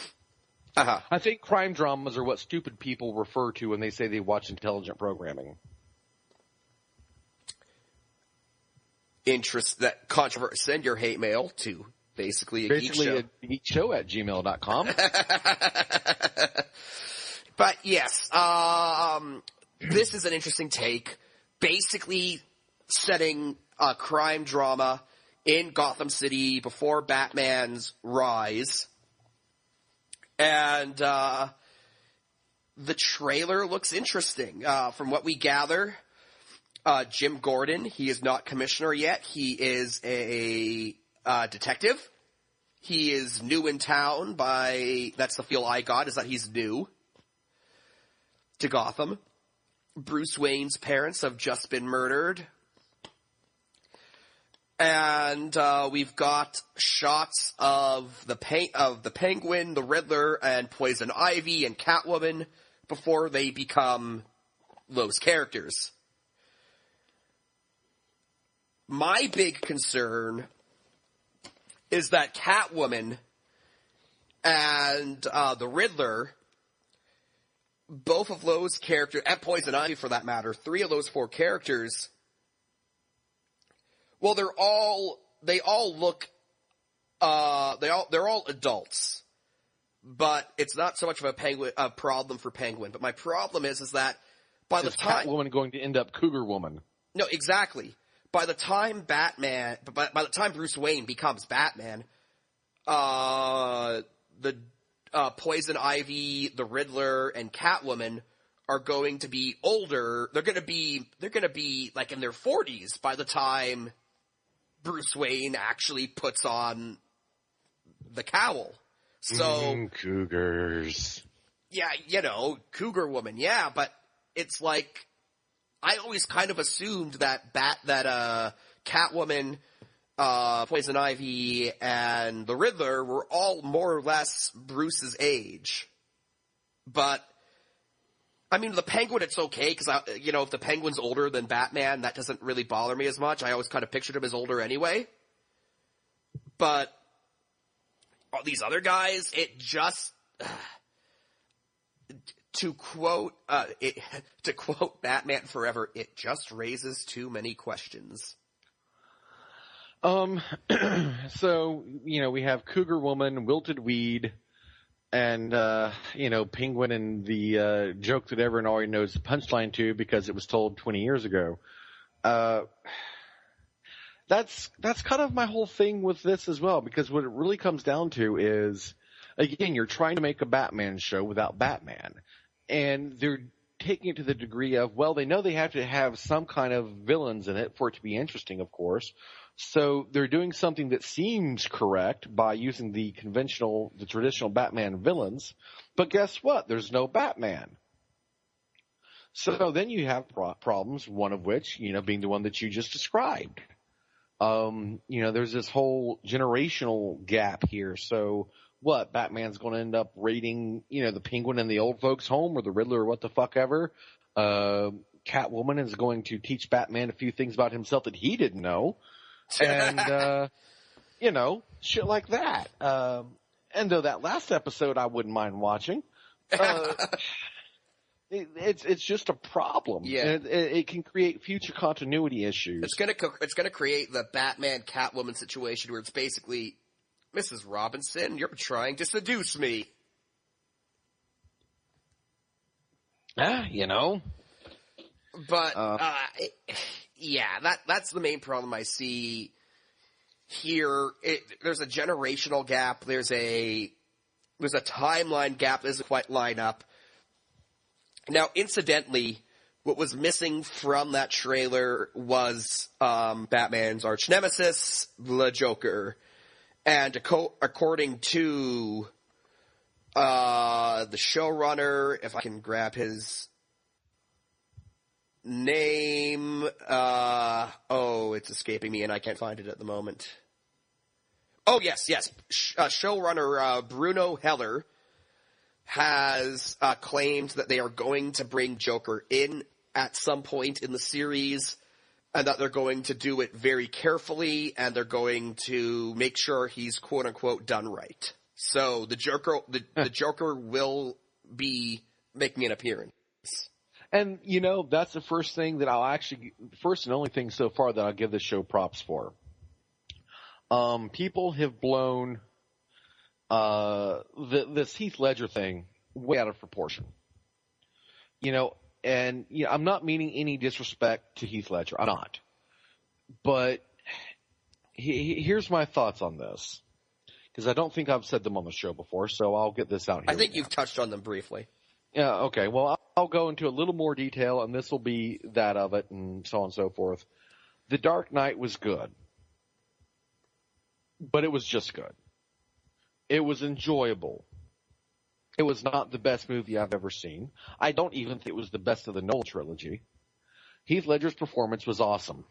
I think crime dramas are what stupid people refer to when they say they watch intelligent programming. That controversy. Send your hate mail to basically a Geek Show. A geekshow@gmail.com. But yes, this is an interesting take. Basically setting a crime drama in Gotham City before Batman's rise. And the trailer looks interesting. From what we gather, Jim Gordon, he is not commissioner yet. He is a detective. He is new in town that's the feel I got, is that he's new to Gotham. Bruce Wayne's parents have just been murdered. And we've got shots of the Penguin, the Riddler, and Poison Ivy and Catwoman before they become those characters. My big concern is that Catwoman and the Riddler, both of those characters, and Poison Ivy for that matter, 3 of those 4 characters, well, they're all adults, but it's not so much of a problem for Penguin. But my problem is that by the time Catwoman going to end up Cougar Woman. No, exactly. By the time Bruce Wayne becomes Batman, the Poison Ivy, the Riddler, and Catwoman are going to be older. They're going to be like in their 40s by the time Bruce Wayne actually puts on the cowl. So cougars. Yeah, Cougar Woman. Yeah, but it's like I always kind of assumed that Catwoman, Poison Ivy, and the Riddler were all more or less Bruce's age. But I mean, the Penguin, it's okay, because, if the Penguin's older than Batman, that doesn't really bother me as much. I always kind of pictured him as older anyway. But all these other guys, it just... To quote Batman Forever, it just raises too many questions. So, we have Cougar Woman, Wilted Weed, and, Penguin, and the joke that everyone already knows the punchline to because it was told 20 years ago. That's kind of my whole thing with this as well, because what it really comes down to is, again, you're trying to make a Batman show without Batman. And they're taking it to the degree of, well, they know they have to have some kind of villains in it for it to be interesting, of course. So they're doing something that seems correct by using the traditional Batman villains. But guess what? There's no Batman. So then you have problems, one of which, being the one that you just described. There's this whole generational gap here. So what? Batman's going to end up raiding, the Penguin in the old folks' home, or the Riddler, or what the fuck ever. Catwoman is going to teach Batman a few things about himself that he didn't know. And, shit like that. And though that last episode I wouldn't mind watching, it's just a problem. Yeah. And it can create future continuity issues. It's gonna create the Batman Catwoman situation where it's basically, Mrs. Robinson, you're trying to seduce me. But, Yeah, that's the main problem I see here. There's a generational gap. There's a timeline gap that doesn't quite line up. Now, incidentally, what was missing from that trailer was Batman's arch nemesis, the Joker. And according to the showrunner, if I can grab his name, it's escaping me and I can't find it at the moment. Oh, yes. Showrunner Bruno Heller has claimed that they are going to bring Joker in at some point in the series, and that they're going to do it very carefully, and they're going to make sure he's quote-unquote done right. So the Joker will be making an appearance. And, that's the first thing that first and only thing so far that I'll give this show props for. People have blown this Heath Ledger thing way out of proportion. And I'm not meaning any disrespect to Heath Ledger. I'm not. But here's my thoughts on this. Because I don't think I've said them on the show before, so I'll get this out here. I think you've touched on them briefly. Yeah, okay. Well, I'll go into a little more detail, and this will be that of it, and so on and so forth. The Dark Knight was good. But it was just good. It was enjoyable. It was not the best movie I've ever seen. I don't even think it was the best of the Nolan trilogy. Heath Ledger's performance was awesome.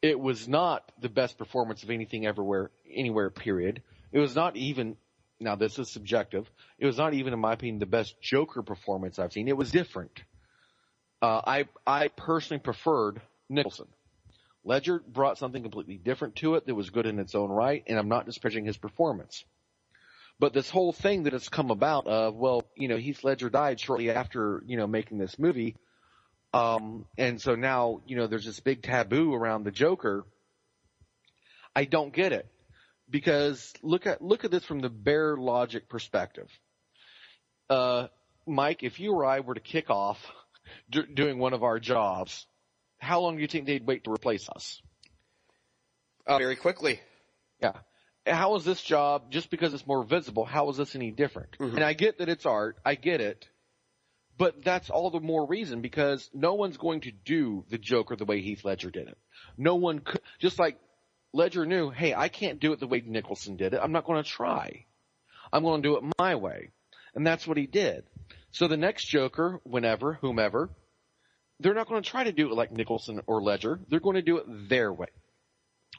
It was not the best performance of anything anywhere, period. It was not even, now this is subjective, it was not even, in my opinion, the best Joker performance I've seen. It was different. I personally preferred Nicholson. Ledger brought something completely different to it that was good in its own right, and I'm not disparaging his performance. But this whole thing that has come about of, Heath Ledger died shortly after, making this movie. And so now, there's this big taboo around the Joker. I don't get it. Because look at this from the bare logic perspective. Mike, if you or I were to kick off doing one of our jobs, how long do you think they'd wait to replace us? Very quickly. Yeah. How is this job, just because it's more visible, how is this any different? Mm-hmm. And I get that it's art. I get it. But that's all the more reason, because no one's going to do the Joker the way Heath Ledger did it. No one could. Just like Ledger knew, hey, I can't do it the way Nicholson did it. I'm not going to try. I'm going to do it my way. And that's what he did. So the next Joker, whomever, they're not going to try to do it like Nicholson or Ledger. They're going to do it their way.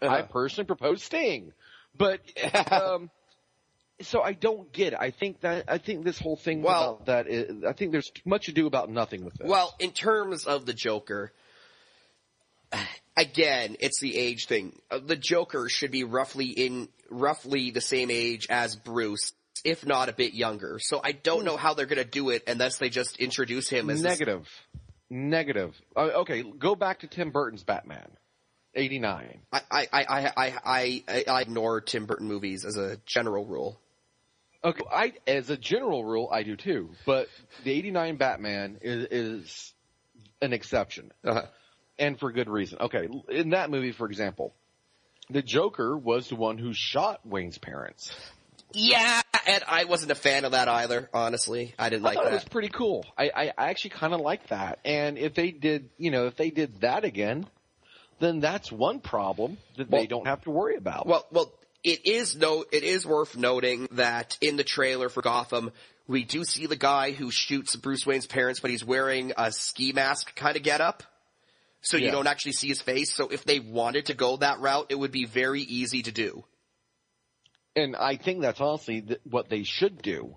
I personally propose Sting. But, so I don't get it. I think this whole thing about that is, I think there's much ado about nothing with this. Well, in terms of the Joker, again, it's the age thing. The Joker should be roughly the same age as Bruce, if not a bit younger. So I don't know how they're going to do it unless they just introduce him as Negative. Okay, go back to Tim Burton's Batman. 89. I ignore Tim Burton movies as a general rule. Okay, as a general rule, I do too. But the 89 Batman is an exception. Uh-huh. And for good reason. Okay, in that movie, for example, the Joker was the one who shot Wayne's parents. Yeah, and I wasn't a fan of that either, honestly. I didn't like that. It was pretty cool. I actually kind of liked that. And if they did that again, then that's one problem that they don't have to worry about. Well, it is worth noting that in the trailer for Gotham, we do see the guy who shoots Bruce Wayne's parents, but he's wearing a ski mask kind of getup. So you don't actually see his face. So if they wanted to go that route, it would be very easy to do. And I think that's honestly what they should do.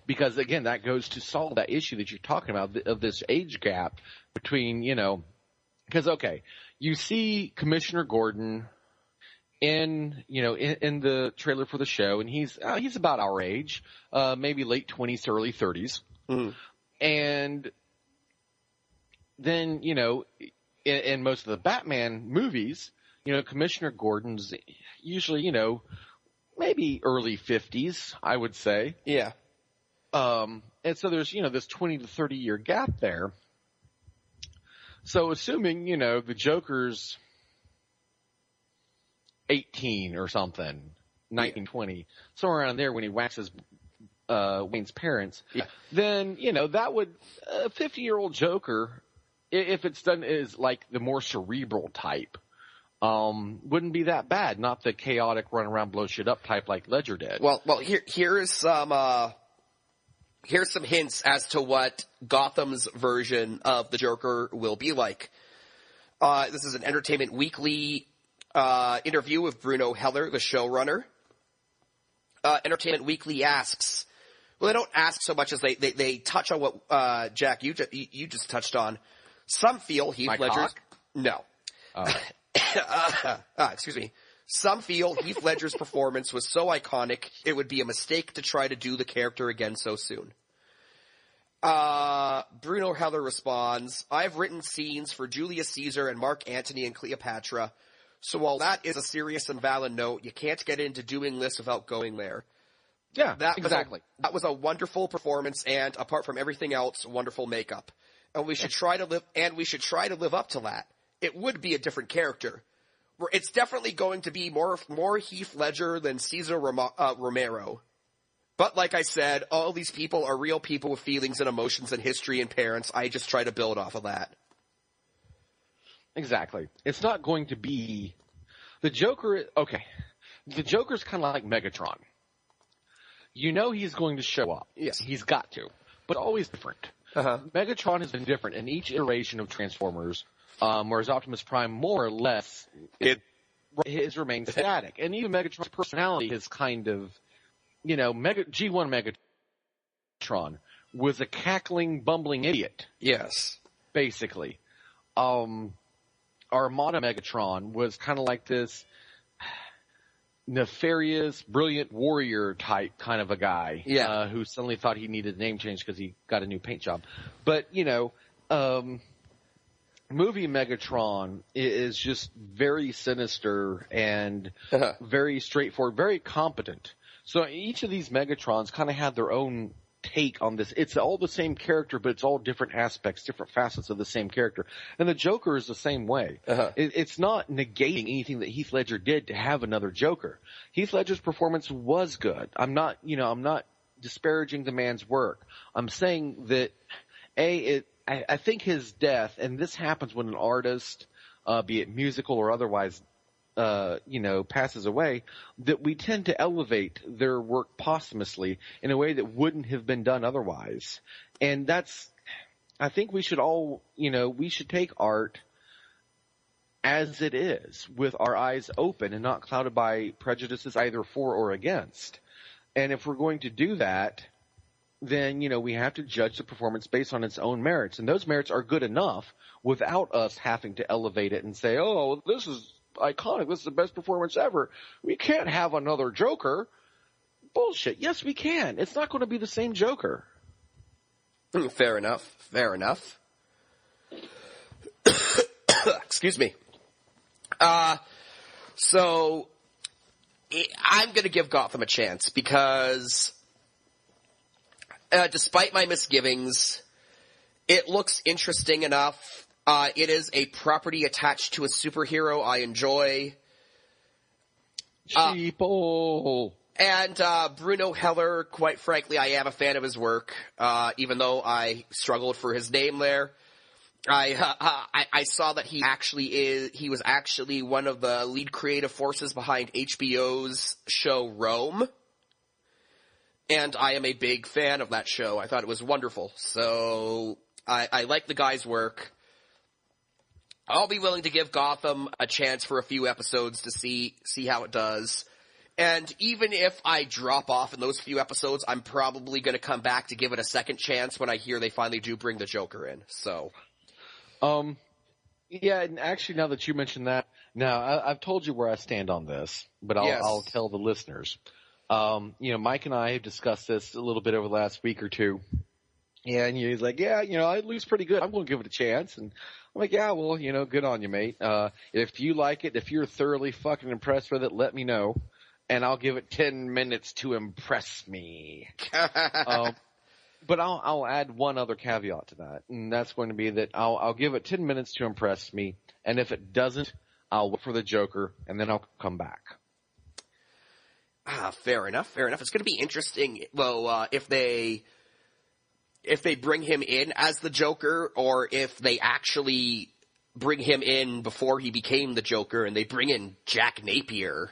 Because, again, that goes to solve that issue that you're talking about of this age gap between, because, okay, you see Commissioner Gordon in the trailer for the show, and he's about our age, maybe late 20s to early 30s. Mm-hmm. And then, in most of the Batman movies, Commissioner Gordon's usually, maybe early 50s, I would say. Yeah. And so there's, this 20 to 30 year gap there. So assuming, the Joker's 18 or something, 19, 20, somewhere around there when he waxes Wayne's parents, then, that would, a 50-year-old Joker, if it's done as like the more cerebral type, wouldn't be that bad. Not the chaotic run around blow shit up type like Ledger did. Well, here's some hints as to what Gotham's version of the Joker will be like. This is an Entertainment Weekly interview with Bruno Heller, the showrunner. Entertainment Weekly asks, well, they don't ask so much as they touch on what Jack you just touched on. Some feel Heath Ledger's no. Excuse me. Some feel Heath Ledger's performance was so iconic it would be a mistake to try to do the character again so soon. Bruno Heller responds, I've written scenes for Julius Caesar and Mark Antony and Cleopatra, so while that is a serious and valid note, you can't get into doing this without going there. Yeah, exactly. That was a wonderful performance and, apart from everything else, wonderful makeup. And we should try to live up to that. It would be a different character. It's definitely going to be more Heath Ledger than Cesar Romero. But like I said, all these people are real people with feelings and emotions and history and parents. I just try to build off of that. Exactly. It's not going to be the Joker. Okay. The Joker's kind of like Megatron. He's going to show up. Yes. He's got to. But always different. Uh-huh. Megatron has been different in each iteration of Transformers. Whereas Optimus Prime, more or less, his remains static. And even Megatron's personality is kind of, G1 Megatron was a cackling, bumbling idiot. Yes. Basically. Armada Megatron was kind of like this nefarious, brilliant warrior type kind of a guy. Yeah. Who suddenly thought he needed a name change because he got a new paint job. But, movie Megatron is just very sinister and very straightforward, very competent. So each of these Megatrons kind of had their own take on this. It's all the same character, but it's all different aspects, different facets of the same character. And the Joker is the same way. It's not negating anything that Heath Ledger did to have another Joker. Heath Ledger's performance was good. I'm not disparaging the man's work. I'm saying that I think his death, and this happens when an artist, be it musical or otherwise, passes away, that we tend to elevate their work posthumously in a way that wouldn't have been done otherwise. And I think we should all, we should take art as it is, with our eyes open and not clouded by prejudices either for or against. And if we're going to do that, then, we have to judge the performance based on its own merits. And those merits are good enough without us having to elevate it and say, oh, this is iconic. This is the best performance ever. We can't have another Joker. Bullshit. Yes, we can. It's not going to be the same Joker. Fair enough. Excuse me. So I'm going to give Gotham a chance because despite my misgivings, it looks interesting enough. It is a property attached to a superhero I enjoy. Sheeple. And Bruno Heller, quite frankly, I am a fan of his work, even though I struggled for his name there. I saw that he was actually one of the lead creative forces behind HBO's show Rome. And I am a big fan of that show. I thought it was wonderful. So I like the guy's work. I'll be willing to give Gotham a chance for a few episodes to see how it does. And even if I drop off in those few episodes, I'm probably going to come back to give it a second chance when I hear they finally do bring the Joker in. So, yeah, and actually now that you mentioned that, now I've told you where I stand on this, but I'll tell the listeners. Mike and I have discussed this a little bit over the last week or two. Yeah, and he's like, yeah, it looks pretty good. I'm going to give it a chance. And I'm like, yeah, well, good on you, mate. If you like it, if you're thoroughly fucking impressed with it, let me know. And I'll give it 10 minutes to impress me. But I'll add one other caveat to that, and that's going to be that I'll give it 10 minutes to impress me, and if it doesn't, I'll wait for the Joker, and then I'll come back. Fair enough. It's going to be interesting, though, if they bring him in as the Joker, or if they actually bring him in before he became the Joker, and they bring in Jack Napier.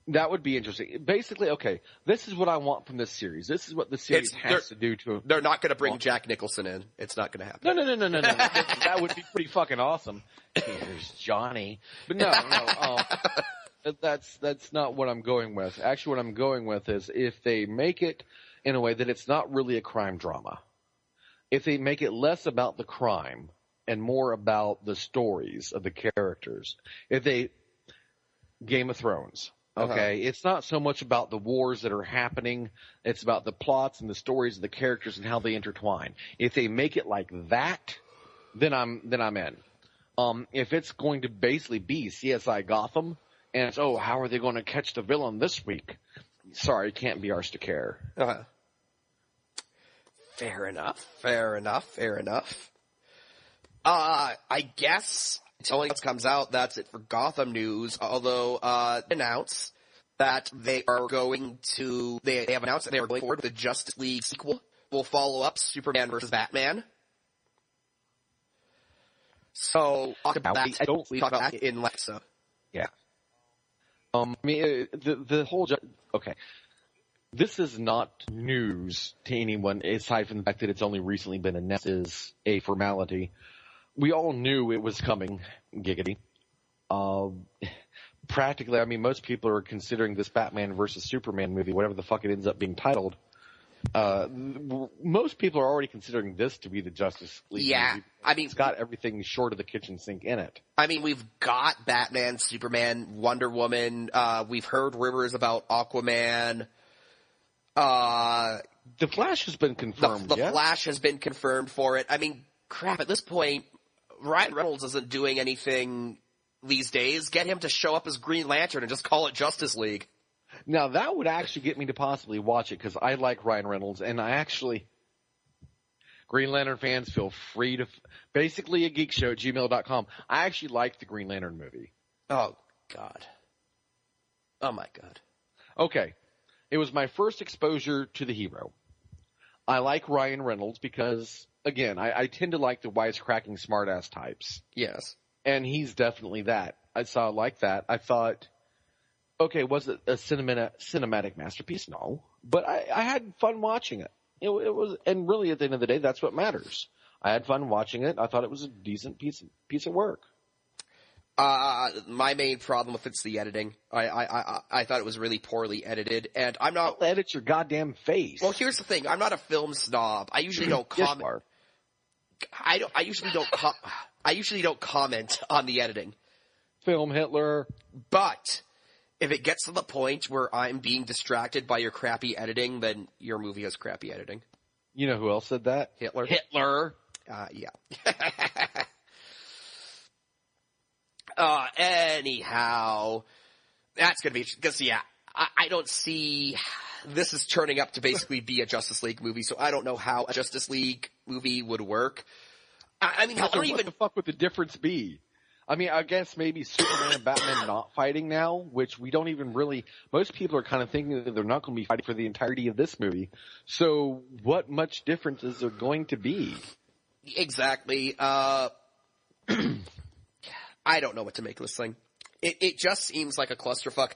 That would be interesting. Basically, okay, this is what I want from this series. This is what the series has to do to... They're not going to bring Jack Nicholson in. It's not going to happen. No. That would be pretty fucking awesome. Here's Johnny. But no. That's not what I'm going with. Actually, what I'm going with is if they make it in a way that it's not really a crime drama. If they make it less about the crime and more about the stories of the characters. If they... Game of Thrones. Okay, It's not so much about the wars that are happening. It's about the plots and the stories of the characters and how they intertwine. If they make it like that, then I'm in. If it's going to basically be CSI Gotham, and it's, how are they going to catch the villain this week? Sorry, can't be ours to care. Fair enough. I guess until it comes out, that's it for Gotham news, although, announce that they have announced that they are going forward with the Justice League sequel. Will follow up Superman vs. Batman. So, talk about that. We talk about that in Lexa. Yeah. The whole, okay. This is not news to anyone, aside from the fact that it's only recently been announced as a formality. We all knew it was coming, giggity. Practically, most people are considering this Batman versus Superman movie, whatever the fuck it ends up being titled. Most people are already considering this to be the Justice League movie. It's got everything short of the kitchen sink in it. We've got Batman, Superman, Wonder Woman. We've heard rumors about Aquaman. The Flash has been confirmed. The Flash has been confirmed for it. Crap, at this point, Ryan Reynolds isn't doing anything these days. Get him to show up as Green Lantern and just call it Justice League. Now, that would actually get me to possibly watch it, because I like Ryan Reynolds, and Green Lantern fans feel free to, basically a Geek Show at gmail.com. I actually liked the Green Lantern movie. Oh, God. Oh, my God. Okay. It was my first exposure to the hero. I like Ryan Reynolds because, again, I tend to like the wisecracking smartass types. Yes. And he's definitely that. I like that. I thought, okay, was it a cinematic masterpiece? No. But I had fun watching it. It was, and really at the end of the day, that's what matters. I had fun watching it. I thought it was a decent piece of work. My main problem with it's the editing. I thought it was really poorly edited, and I'm not... Don't edit your goddamn face. Well, here's the thing. I'm not a film snob. I usually don't comment. I usually don't comment on the editing. Film Hitler. But if it gets to the point where I'm being distracted by your crappy editing, then your movie has crappy editing. You know who else said that? Hitler. Yeah. Anyhow, that's gonna be, because I don't see, this is turning up to basically be a Justice League movie, so I don't know how a Justice League movie would work. I don't even... What the fuck would the difference be? I guess maybe Superman and Batman not fighting now, which we don't even really, most people are kind of thinking that they're not going to be fighting for the entirety of this movie. So what much difference is there going to be? Exactly. I don't know what to make of this thing. It just seems like a clusterfuck.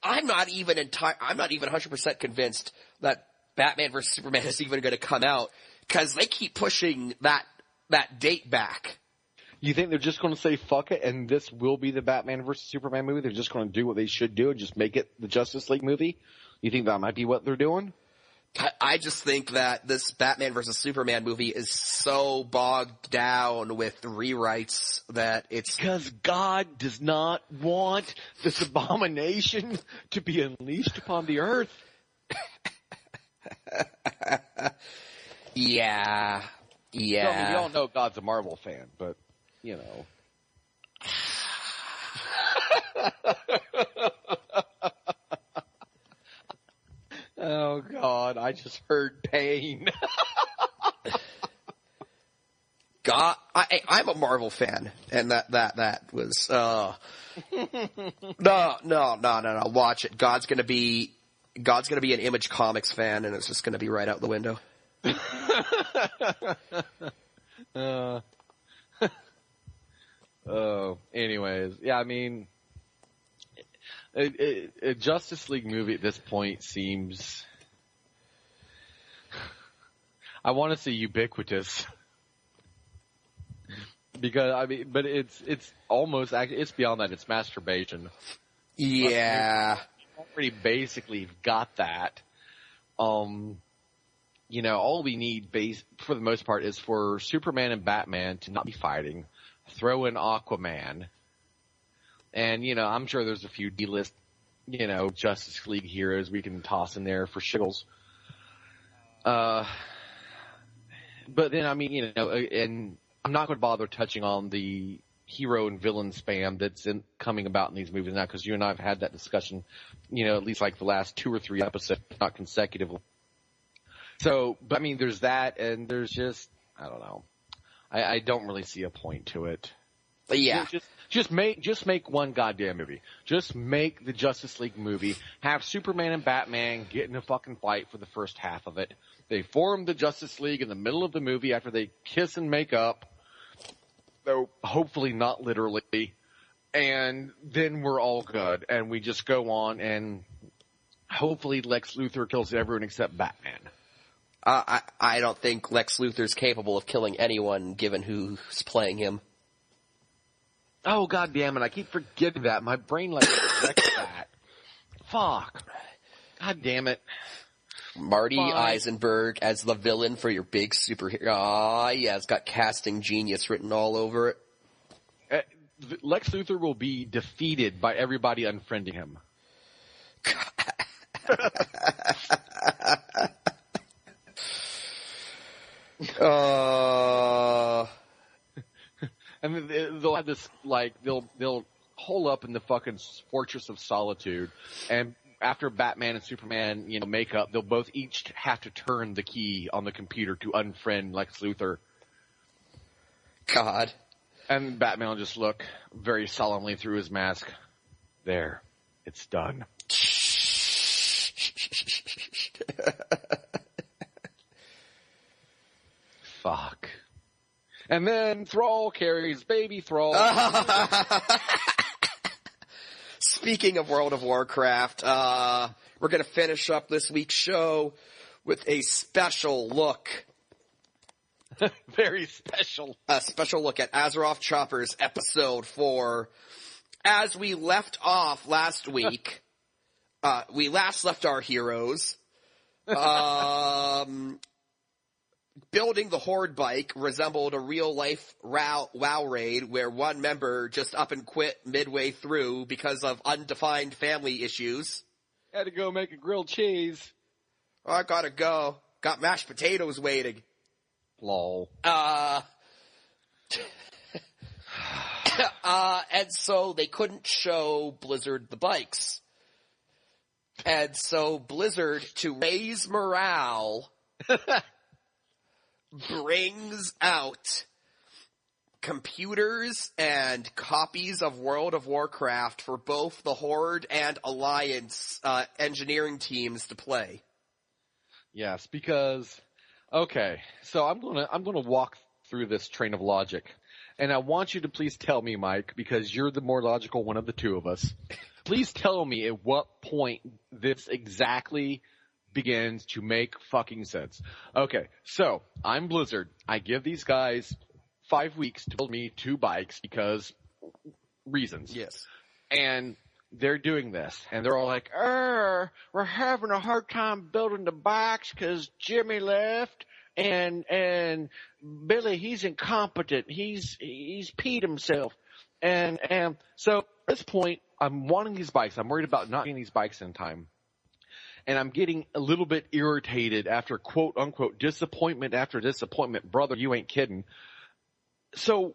I'm not even 100% convinced that Batman vs. Superman is even going to come out, because they keep pushing that date back. You think they're just going to say fuck it and this will be the Batman vs. Superman movie? They're just going to do what they should do and just make it the Justice League movie? You think that might be what they're doing? I just think that this Batman vs. Superman movie is so bogged down with rewrites that it's... Because God does not want this abomination to be unleashed upon the earth. Yeah. We all know God's a Marvel fan, but, you know. Oh, God. God, I just heard pain. God, I'm a Marvel fan, and that was no. Watch it. God's gonna be an Image Comics fan, and it's just gonna be right out the window. Anyways, yeah, I mean, a Justice League movie at this point seems, I want to say ubiquitous. Because, I mean, but it's almost, it's beyond that, it's masturbation. Yeah. Already basically got that. You know, all we need for the most part is for Superman and Batman to not be fighting. Throw in Aquaman. And, you know, I'm sure there's a few D-list, you know, Justice League heroes we can toss in there for shiggles. But then, I mean, you know, and I'm not going to bother touching on the hero and villain spam that's coming about in these movies now, because you and I have had that discussion, you know, at least like the last 2 or 3 episodes, not consecutively. So, but I mean, there's that, and there's just, I don't know. I don't really see a point to it. But yeah. Just make one goddamn movie. Just make the Justice League movie. Have Superman and Batman get in a fucking fight for the first half of it. They form the Justice League in the middle of the movie after they kiss and make up. Though hopefully not literally. And then we're all good. And we just go on, and hopefully Lex Luthor kills everyone except Batman. I don't think Lex Luthor's capable of killing anyone, given who's playing him. Oh, God damn it. I keep forgetting that. My brain, like, rejects that. Fuck. God damn it. Marty Eisenberg as the villain for your big superhero. Ah, yeah, it's got casting genius written all over it. Lex Luthor will be defeated by everybody unfriending him. And they'll have this, like, they'll hole up in the fucking Fortress of Solitude, and after Batman and Superman, you know, make up, they'll both each have to turn the key on the computer to unfriend Lex Luthor. God. And Batman will just look very solemnly through his mask. There. It's done. Fuck. And then Thrall carries baby Thrall. Speaking of World of Warcraft, we're going to finish up this week's show with a special look. Very special. A special look at Azeroth Choppers Episode 4. As we left off last week, we last left our heroes. Building the Horde bike resembled a real-life WoW raid where one member just up and quit midway through because of undefined family issues. Had to go make a grilled cheese. Oh, I gotta go. Got mashed potatoes waiting. Lol. And so they couldn't show Blizzard the bikes. And so Blizzard, to raise morale, brings out computers and copies of World of Warcraft for both the Horde and Alliance engineering teams to play. Yes, because okay, so I'm gonna walk through this train of logic, and I want you to please tell me, Mike, because you're the more logical one of the two of us. Please tell me at what point this exactly begins to make fucking sense. Okay, so I'm Blizzard. I give these guys 5 weeks to build me 2 bikes because reasons. Yes. And they're doing this, and they're all like, we're having a hard time building the bikes because Jimmy left, and Billy, he's incompetent. He's peed himself. And so at this point, I'm wanting these bikes. I'm worried about not getting these bikes in time. And I'm getting a little bit irritated after quote unquote disappointment after disappointment. Brother, you ain't kidding. So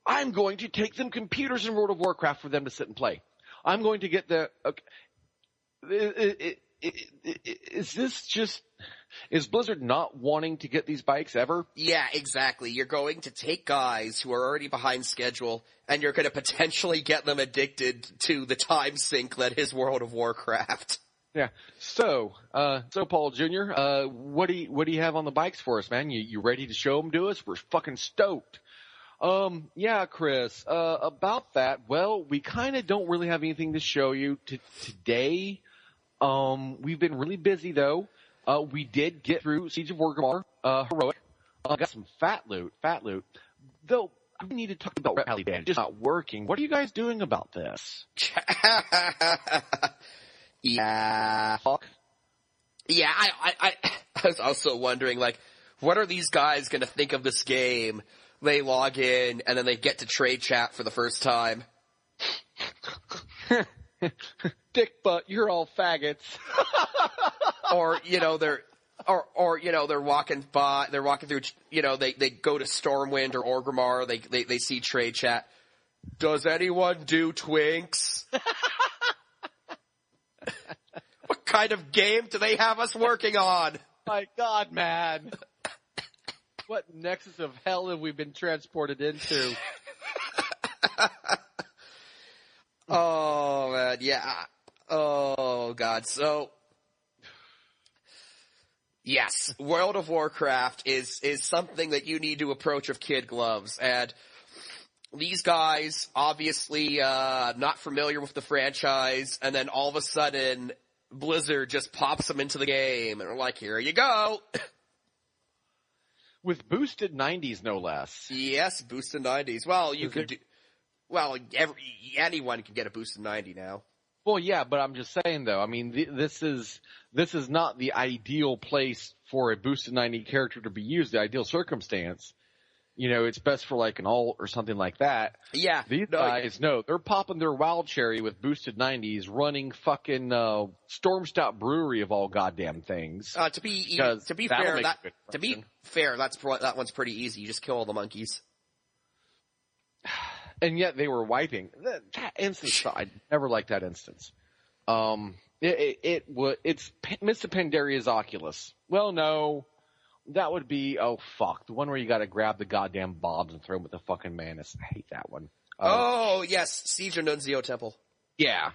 I'm going to take them computers in World of Warcraft for them to sit and play. I'm going to get is Blizzard not wanting to get these bikes ever? Yeah, exactly. You're going to take guys who are already behind schedule, and you're going to potentially get them addicted to the time sink that is World of Warcraft. Yeah. So Paul Jr., what do you have on the bikes for us, man? You ready to show them to us? We're fucking stoked. Yeah, Chris, about that, well, we kind of don't really have anything to show you today. We've been really busy though. We did get through Siege of Orgrimmar, heroic. Got some fat loot. Though, we need to talk about Red Alley Band. Just not working. What are you guys doing about this? Yeah. Yeah, I was also wondering, like, what are these guys gonna think of this game? They log in, and then they get to trade chat for the first time. Dick butt, you're all faggots. Or, they're walking through, they go to Stormwind or Orgrimmar, they see trade chat. Does anyone do Twinks? What kind of game do they have us working on? My God, man. What nexus of hell have we been transported into? Oh, man, yeah. Oh, God. So, yes, World of Warcraft is something that you need to approach with kid gloves. And these guys, obviously, not familiar with the franchise, and then all of a sudden, Blizzard just pops them into the game, and they're like, here you go. With boosted 90s, no less. Yes, boosted 90s. Well, anyone can get a boosted 90 now. Well, yeah, but I'm just saying though. I mean, this is not the ideal place for a boosted 90 character to be used. The ideal circumstance, it's best for like an alt or something like that. Yeah, these guys, they're popping their wild cherry with boosted 90s, running fucking Stormstout Brewery of all goddamn things. To be fair, that one's pretty easy. You just kill all the monkeys. And yet they were wiping that instance. I never liked that instance. It's Mr. Pandaria's Oculus. Well, no, that would be the one where you got to grab the goddamn bobs and throw them with the fucking Manus. I hate that one. Oh yes, Siege of Nunzio Temple. Yeah.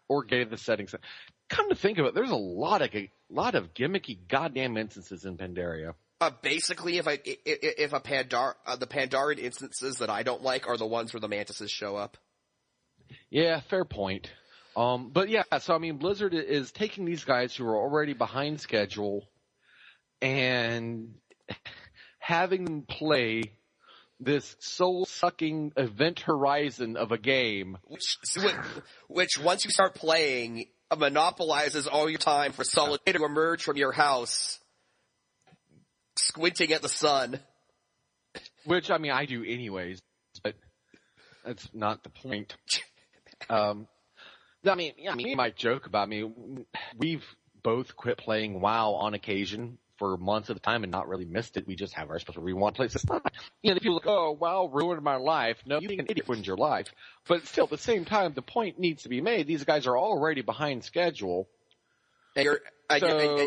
Or Gate of the Settings. Come to think of it, there's a lot of gimmicky goddamn instances in Pandaria. Basically, the Pandaren instances that I don't like are the ones where the mantises show up. Yeah, fair point. But yeah, so I mean, Blizzard is taking these guys who are already behind schedule and having them play this soul-sucking event horizon of a game. Which once you start playing, monopolizes all your time for solid to emerge from your house, squinting at the sun. Which, I mean, I do anyways, but that's not the point. I mean, you might joke about me. We've both quit playing WoW on occasion for months at a time and not really missed it. We just have our special rewind plays. The people look, oh, WoW ruined my life. No, you being an idiot ruined your life. But still, at the same time, the point needs to be made. These guys are already behind schedule. And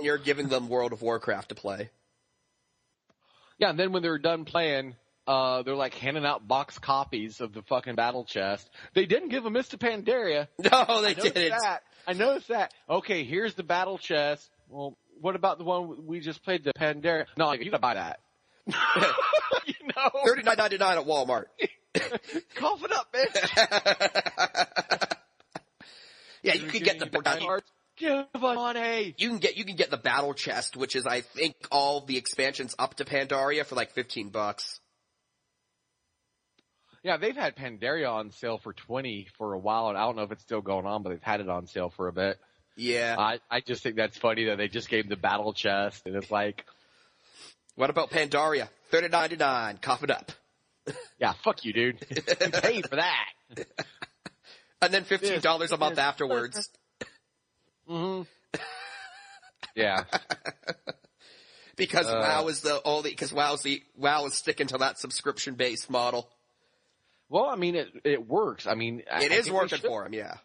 you're giving them World of Warcraft to play. Yeah, and then when they're done playing, they're like handing out box copies of the fucking battle chest. They didn't give them Mr. Pandaria. No, they didn't. I noticed that. Okay, here's the battle chest. Well, what about the one we just played, the Pandaria? No, you gotta buy that. $39.99 at Walmart. Cough it up, bitch. Yeah, you can get the give money. You can get the battle chest, which is I think all the expansions up to Pandaria for like $15. Yeah, they've had Pandaria on sale for $20 for a while, and I don't know if it's still going on, but they've had it on sale for a bit. Yeah. I just think that's funny that they just gave the battle chest, and it's like... What about Pandaria? $30.99. Cough it up. Yeah, fuck you, dude. You paid for that. And then $15 a month afterwards. Mm-hmm. Yeah. Because WoW is sticking to that subscription-based model. Well, I mean, it works. I mean, it is working for him, yeah.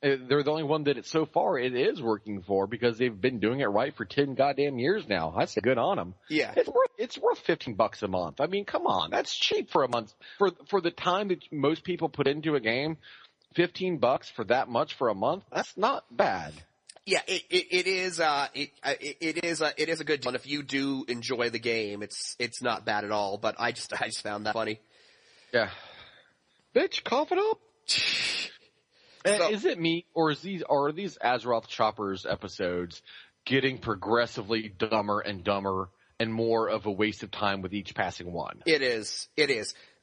They're the only one that so far it is working for because they've been doing it right for 10 goddamn years now. I say good on them. Yeah. It's worth $15 a month. I mean, come on. That's cheap for a month. For the time that most people put into a game, $15 for that much for a month, that's not bad. Yeah, it is a good deal. And if you do enjoy the game, it's not bad at all, but I just found that funny. Yeah. Bitch, cough it up. So, is it me, or are these Azeroth Choppers episodes getting progressively dumber and dumber and more of a waste of time with each passing one? It is.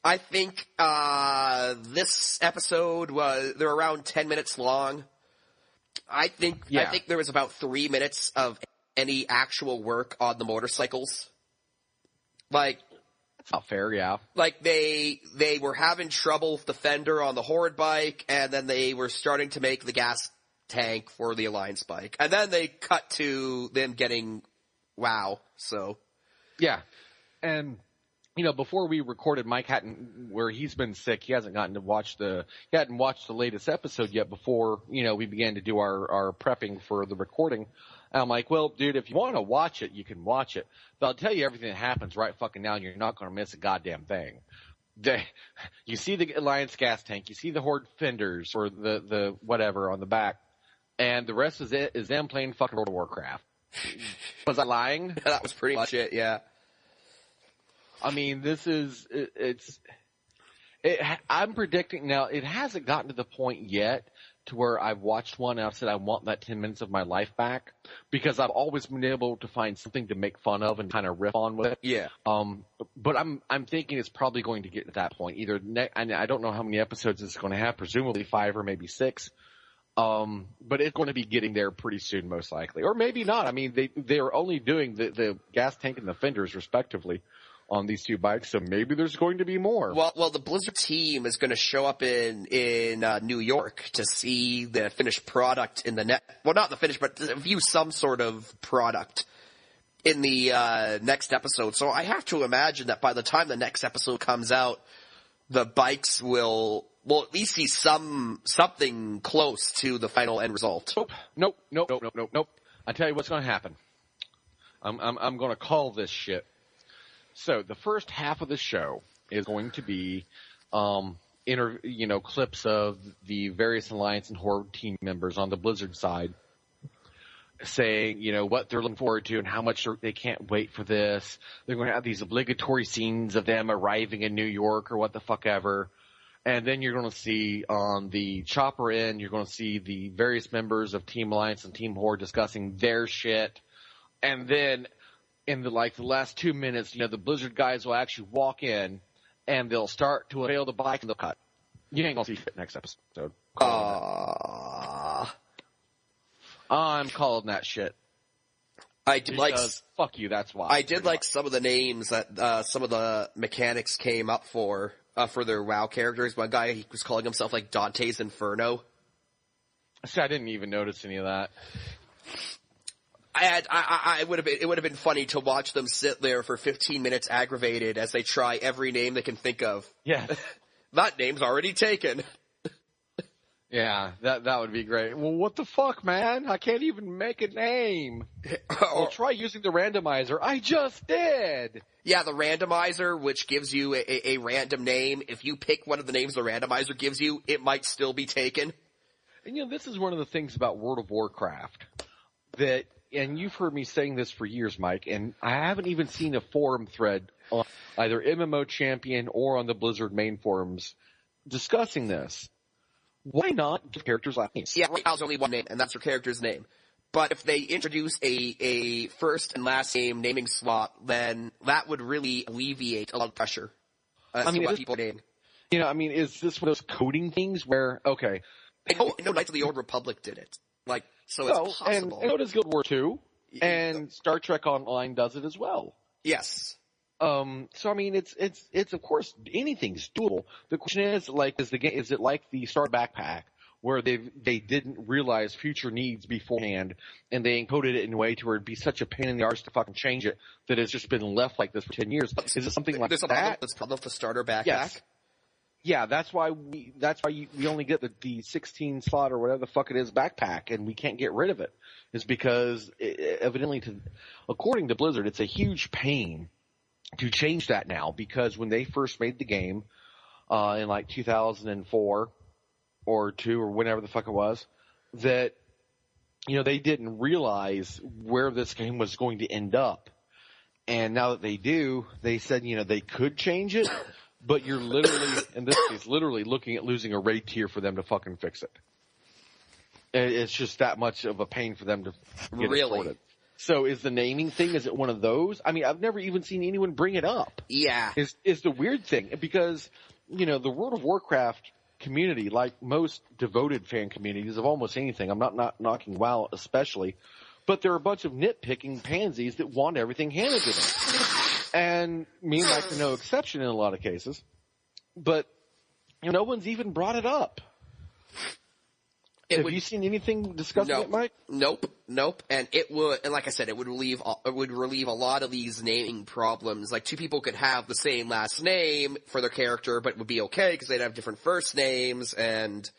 I think this episode they're around 10 minutes long. I think there was about 3 minutes of any actual work on the motorcycles. Like, that's not fair, yeah. Like they were having trouble with the fender on the Horde bike, and then they were starting to make the gas tank for the Alliance bike. And then they cut to them getting WoW, so. Yeah. And, before we recorded, Mike hadn't, where he's been sick, he hadn't watched the latest episode yet before, we began to do our prepping for the recording. And I'm like, well, dude, if you want to watch it, you can watch it. But I'll tell you everything that happens right fucking now, and you're not going to miss a goddamn thing. You see the Alliance gas tank, you see the Horde fenders, or the whatever on the back, and the rest is them playing fucking World of Warcraft. Was I lying? That was pretty much it, yeah. I mean, I'm predicting now, it hasn't gotten to the point yet to where I've watched one and I've said I want that 10 minutes of my life back, because I've always been able to find something to make fun of and kind of riff on with it. Yeah. But I'm thinking it's probably going to get to that point. And I don't know how many episodes it's going to have, presumably 5 or maybe 6. But it's going to be getting there pretty soon, most likely. Or maybe not. I mean, they're only doing the gas tank and the fenders respectively on these 2 bikes, so maybe there's going to be more. Well, the Blizzard team is going to show up in New York to see the finished product in the net. Well, not the finished, but to view some sort of product in the next episode. So I have to imagine that by the time the next episode comes out, the bikes will at least see something close to the final end result. Nope. I tell you what's going to happen. I'm going to call this shit. So the first half of the show is going to be, clips of the various Alliance and Horde team members on the Blizzard side saying, what they're looking forward to and how much they can't wait for this. They're going to have these obligatory scenes of them arriving in New York or what the fuck ever. And then you're going to see on the Chopper end, you're going to see the various members of Team Alliance and Team Horde discussing their shit. And then in the last 2 minutes, the Blizzard guys will actually walk in and they'll start to unveil the bike and they'll cut. You ain't gonna see it next episode. I'm calling that shit. I did fuck you, that's why. I did like some of the names that some of the mechanics came up for their WoW characters. One guy, he was calling himself like Dante's Inferno. See, I didn't even notice any of that. It would have been funny to watch them sit there for 15 minutes aggravated as they try every name they can think of. Yeah. That name's already taken. Yeah, that would be great. Well, what the fuck, man? I can't even make a name. Well, try using the randomizer. I just did. Yeah, the randomizer, which gives you a random name. If you pick one of the names the randomizer gives you, it might still be taken. And this is one of the things about World of Warcraft that, and you've heard me saying this for years, Mike, and I haven't even seen a forum thread on either MMO Champion or on the Blizzard main forums discussing this. Why not give characters last names? Yeah, right now there's only one name, and that's your character's name. But if they introduce a first and last name naming slot, then that would really alleviate a lot of pressure. What people name. Is this one of those coding things where, okay. I know Knights of the Old Republic did it. It's possible. And so does Guild Wars 2, and Star Trek Online does it as well. Yes. It's of course, anything's doable. The question is, is it like the Star Backpack, where they didn't realize future needs beforehand, and they encoded it in a way to where it'd be such a pain in the arse to fucking change it, that it's just been left like this for 10 years. Is it something like that? There's a problem with the starter backpack? Yes. Yeah, that's why we only get the 16 slot or whatever the fuck it is backpack, and we can't get rid of it. Is because evidently, according to Blizzard, it's a huge pain to change that now, because when they first made the game in like 2004 or 2 or whenever the fuck it was, that they didn't realize where this game was going to end up. And now that they do, they said, they could change it, but you're literally, in this case, literally looking at losing a raid tier for them to fucking fix it. It's just that much of a pain for them to get it sorted. So is the naming thing, is it one of those? I mean, I've never even seen anyone bring it up. Yeah. Is the weird thing, because, the World of Warcraft community, like most devoted fan communities of almost anything, I'm not knocking WoW especially, but there are a bunch of nitpicking pansies that want everything handed to them. And me and Mike are no exception in a lot of cases. But no one's even brought it up. Have you seen anything discussing it, Mike? Nope. And like I said, it would relieve a lot of these naming problems. Like, 2 people could have the same last name for their character, but it would be okay because they'd have different first names, and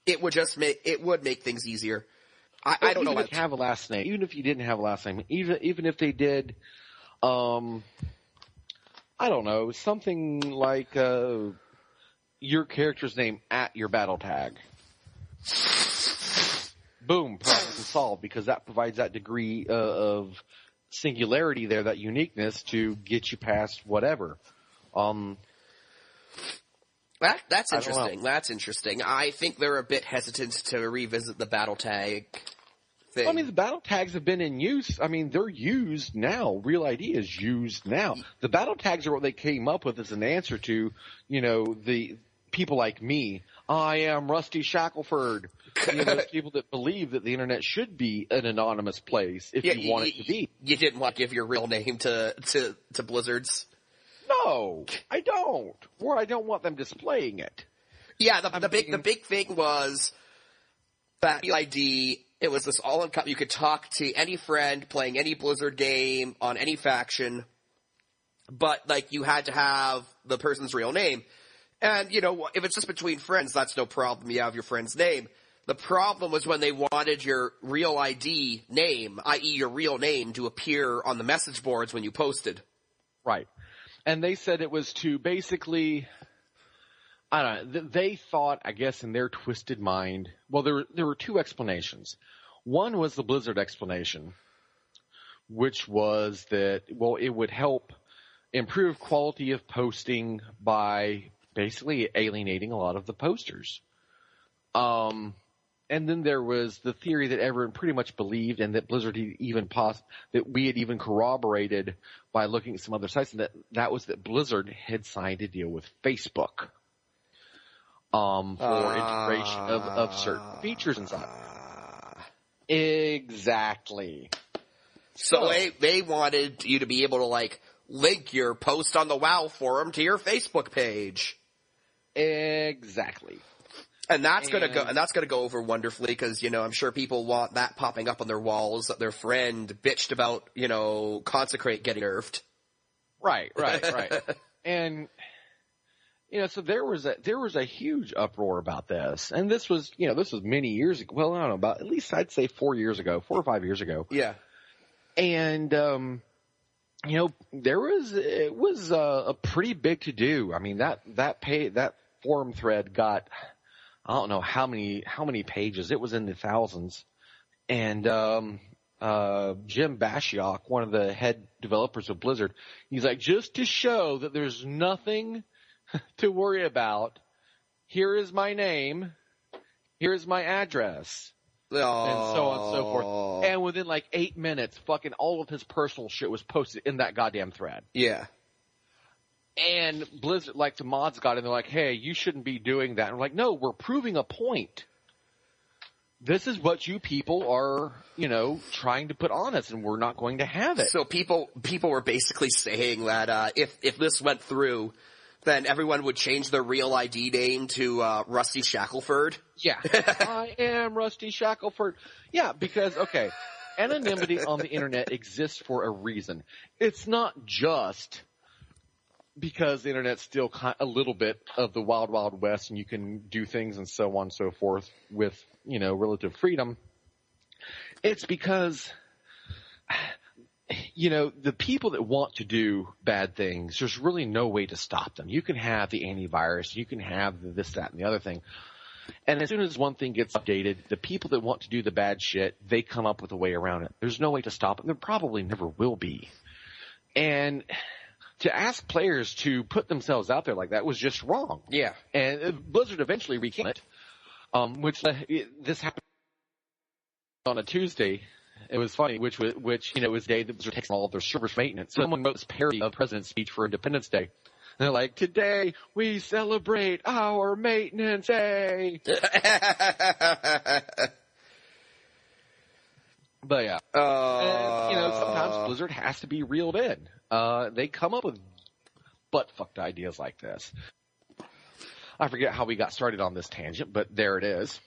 it would make things easier. I don't know. Even if you have a last name, even if you didn't have a last name, even if they did, I don't know, something like your character's name at your battle tag. Boom, problem solved, because that provides that degree of singularity there, that uniqueness to get you past whatever. That's interesting. That's interesting. I think they're a bit hesitant to revisit the battle tag thing. I mean, the battle tags have been in use. I mean, they're used now. Real ID is used now. The battle tags are what they came up with as an answer to, the people like me. I am Rusty Shackelford. Those people that believe that the internet should be an anonymous place if you want it to be. You didn't want to give your real name to Blizzards? No, I don't. Or I don't want them displaying it. Yeah, the big thing was that ID, it was this you could talk to any friend playing any Blizzard game on any faction, but you had to have the person's real name. And if it's just between friends, that's no problem. You have your friend's name. The problem was when they wanted your real ID name, i.e. your real name, to appear on the message boards when you posted. Right. And they said it was to basically, I don't know, they thought, I guess in their twisted mind, well, there were 2 explanations. One was the Blizzard explanation, which was that, well, it would help improve quality of posting by basically alienating a lot of the posters. And then there was the theory that everyone pretty much believed, and that Blizzard that we had even corroborated by looking at some other sites, and that was that Blizzard had signed a deal with Facebook for integration of certain features inside. Exactly. So they wanted you to be able to link your post on the WoW forum to your Facebook page. Exactly. And that's gonna go over wonderfully, because I'm sure people want that popping up on their walls that their friend bitched about Consecrate getting nerfed. Right. And so there was a huge uproar about this, and this was many years ago. Well, I don't know, about at least I'd say 4 or 5 years ago. Yeah. And it was a pretty big to do. I mean, that forum thread got, I don't know how many pages. It was in the thousands. And Jim Bashiok, one of the head developers of Blizzard, he's like, just to show that there's nothing to worry about, here is my name, here is my address, and so on and so forth. And within 8 minutes, fucking all of his personal shit was posted in that goddamn thread. Yeah. And Blizzard, the mods got in, they're like, hey, you shouldn't be doing that. And we're like, no, we're proving a point. This is what you people are, trying to put on us, and we're not going to have it. So people were basically saying that if this went through, then everyone would change their real ID name to Rusty Shackelford. Yeah. I am Rusty Shackelford. Yeah, because, okay, anonymity on the internet exists for a reason. It's not just because the internet's still a little bit of the wild, wild west, and you can do things and so on and so forth with, relative freedom. It's because, the people that want to do bad things, there's really no way to stop them. You can have the antivirus, you can have this, that, and the other thing. And as soon as one thing gets updated, the people that want to do the bad shit, they come up with a way around it. There's no way to stop it. There probably never will be. And to ask players to put themselves out there like that was just wrong. Yeah. And Blizzard eventually recame it, this happened on a Tuesday. It was funny, which was the day that Blizzard takes all of their servers maintenance. So someone wrote this parody of President's speech for Independence Day. And they're like, today we celebrate our maintenance day. But yeah. And, sometimes Blizzard has to be reeled in. They come up with butt-fucked ideas like this. I forget how we got started on this tangent, but there it is.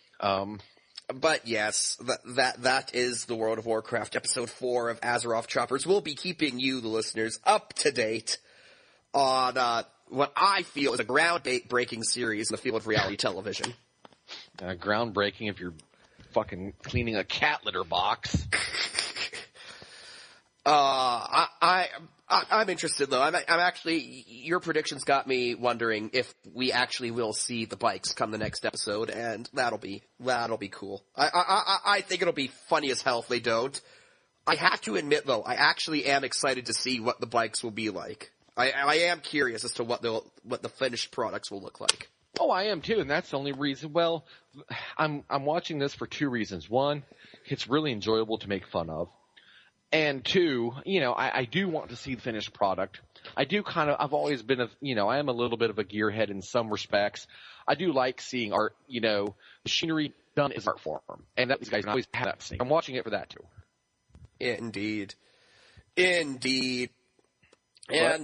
But yes, that is the World of Warcraft episode 4 of Azeroth Choppers. We'll be keeping you, the listeners, up to date on what I feel is a groundbreaking series in the field of reality television. Groundbreaking if you're fucking cleaning a cat litter box. I'm interested though. I'm actually, your predictions got me wondering if we actually will see the bikes come the next episode, and that'll be cool. I think it'll be funny as hell if they don't. I have to admit though, I actually am excited to see what the bikes will be like. I am curious as to what the finished products will look like. Oh, I am too, and that's the only reason. Well, I'm watching this for 2 reasons. One, it's really enjoyable to make fun of. And 2, I do want to see the finished product. I've always been I am a little bit of a gearhead in some respects. I do like seeing art, machinery done as art form. And these guys always have that thing. I'm watching it for that too. Indeed. But And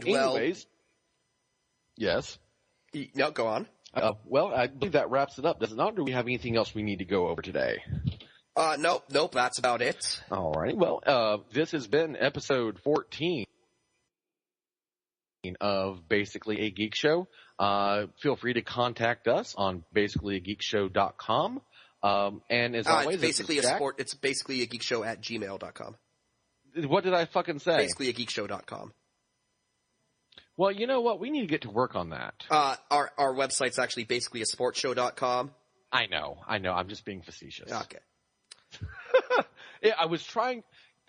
anyways, yes. No, go on. Well, I believe that wraps it up, does it not? Or do we have anything else we need to go over today? Nope, that's about it. All right. Well, this has been episode 14 of Basically a Geek Show. Feel free to contact us on basicallyageekshow.com. And as always, it's basically a geek show at gmail.com. What did I fucking say? Basically a geekshow.com. Well, you know what? We need to get to work on that. Our website's actually basically a sportsshow.com. I know. I'm just being facetious. Okay. Yeah, I was trying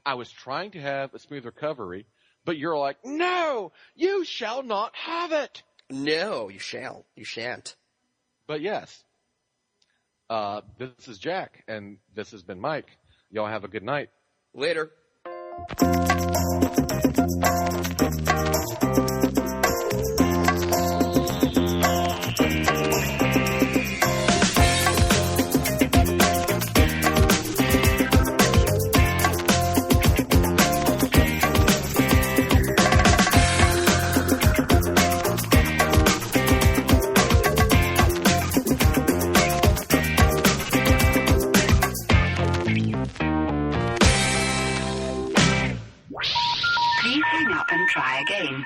to have a smooth recovery, but you're like, no, you shall not have it. No, you shall. You shan't. But yes, this is Jack, and this has been Mike. Y'all have a good night. Later. Please hang up and try again.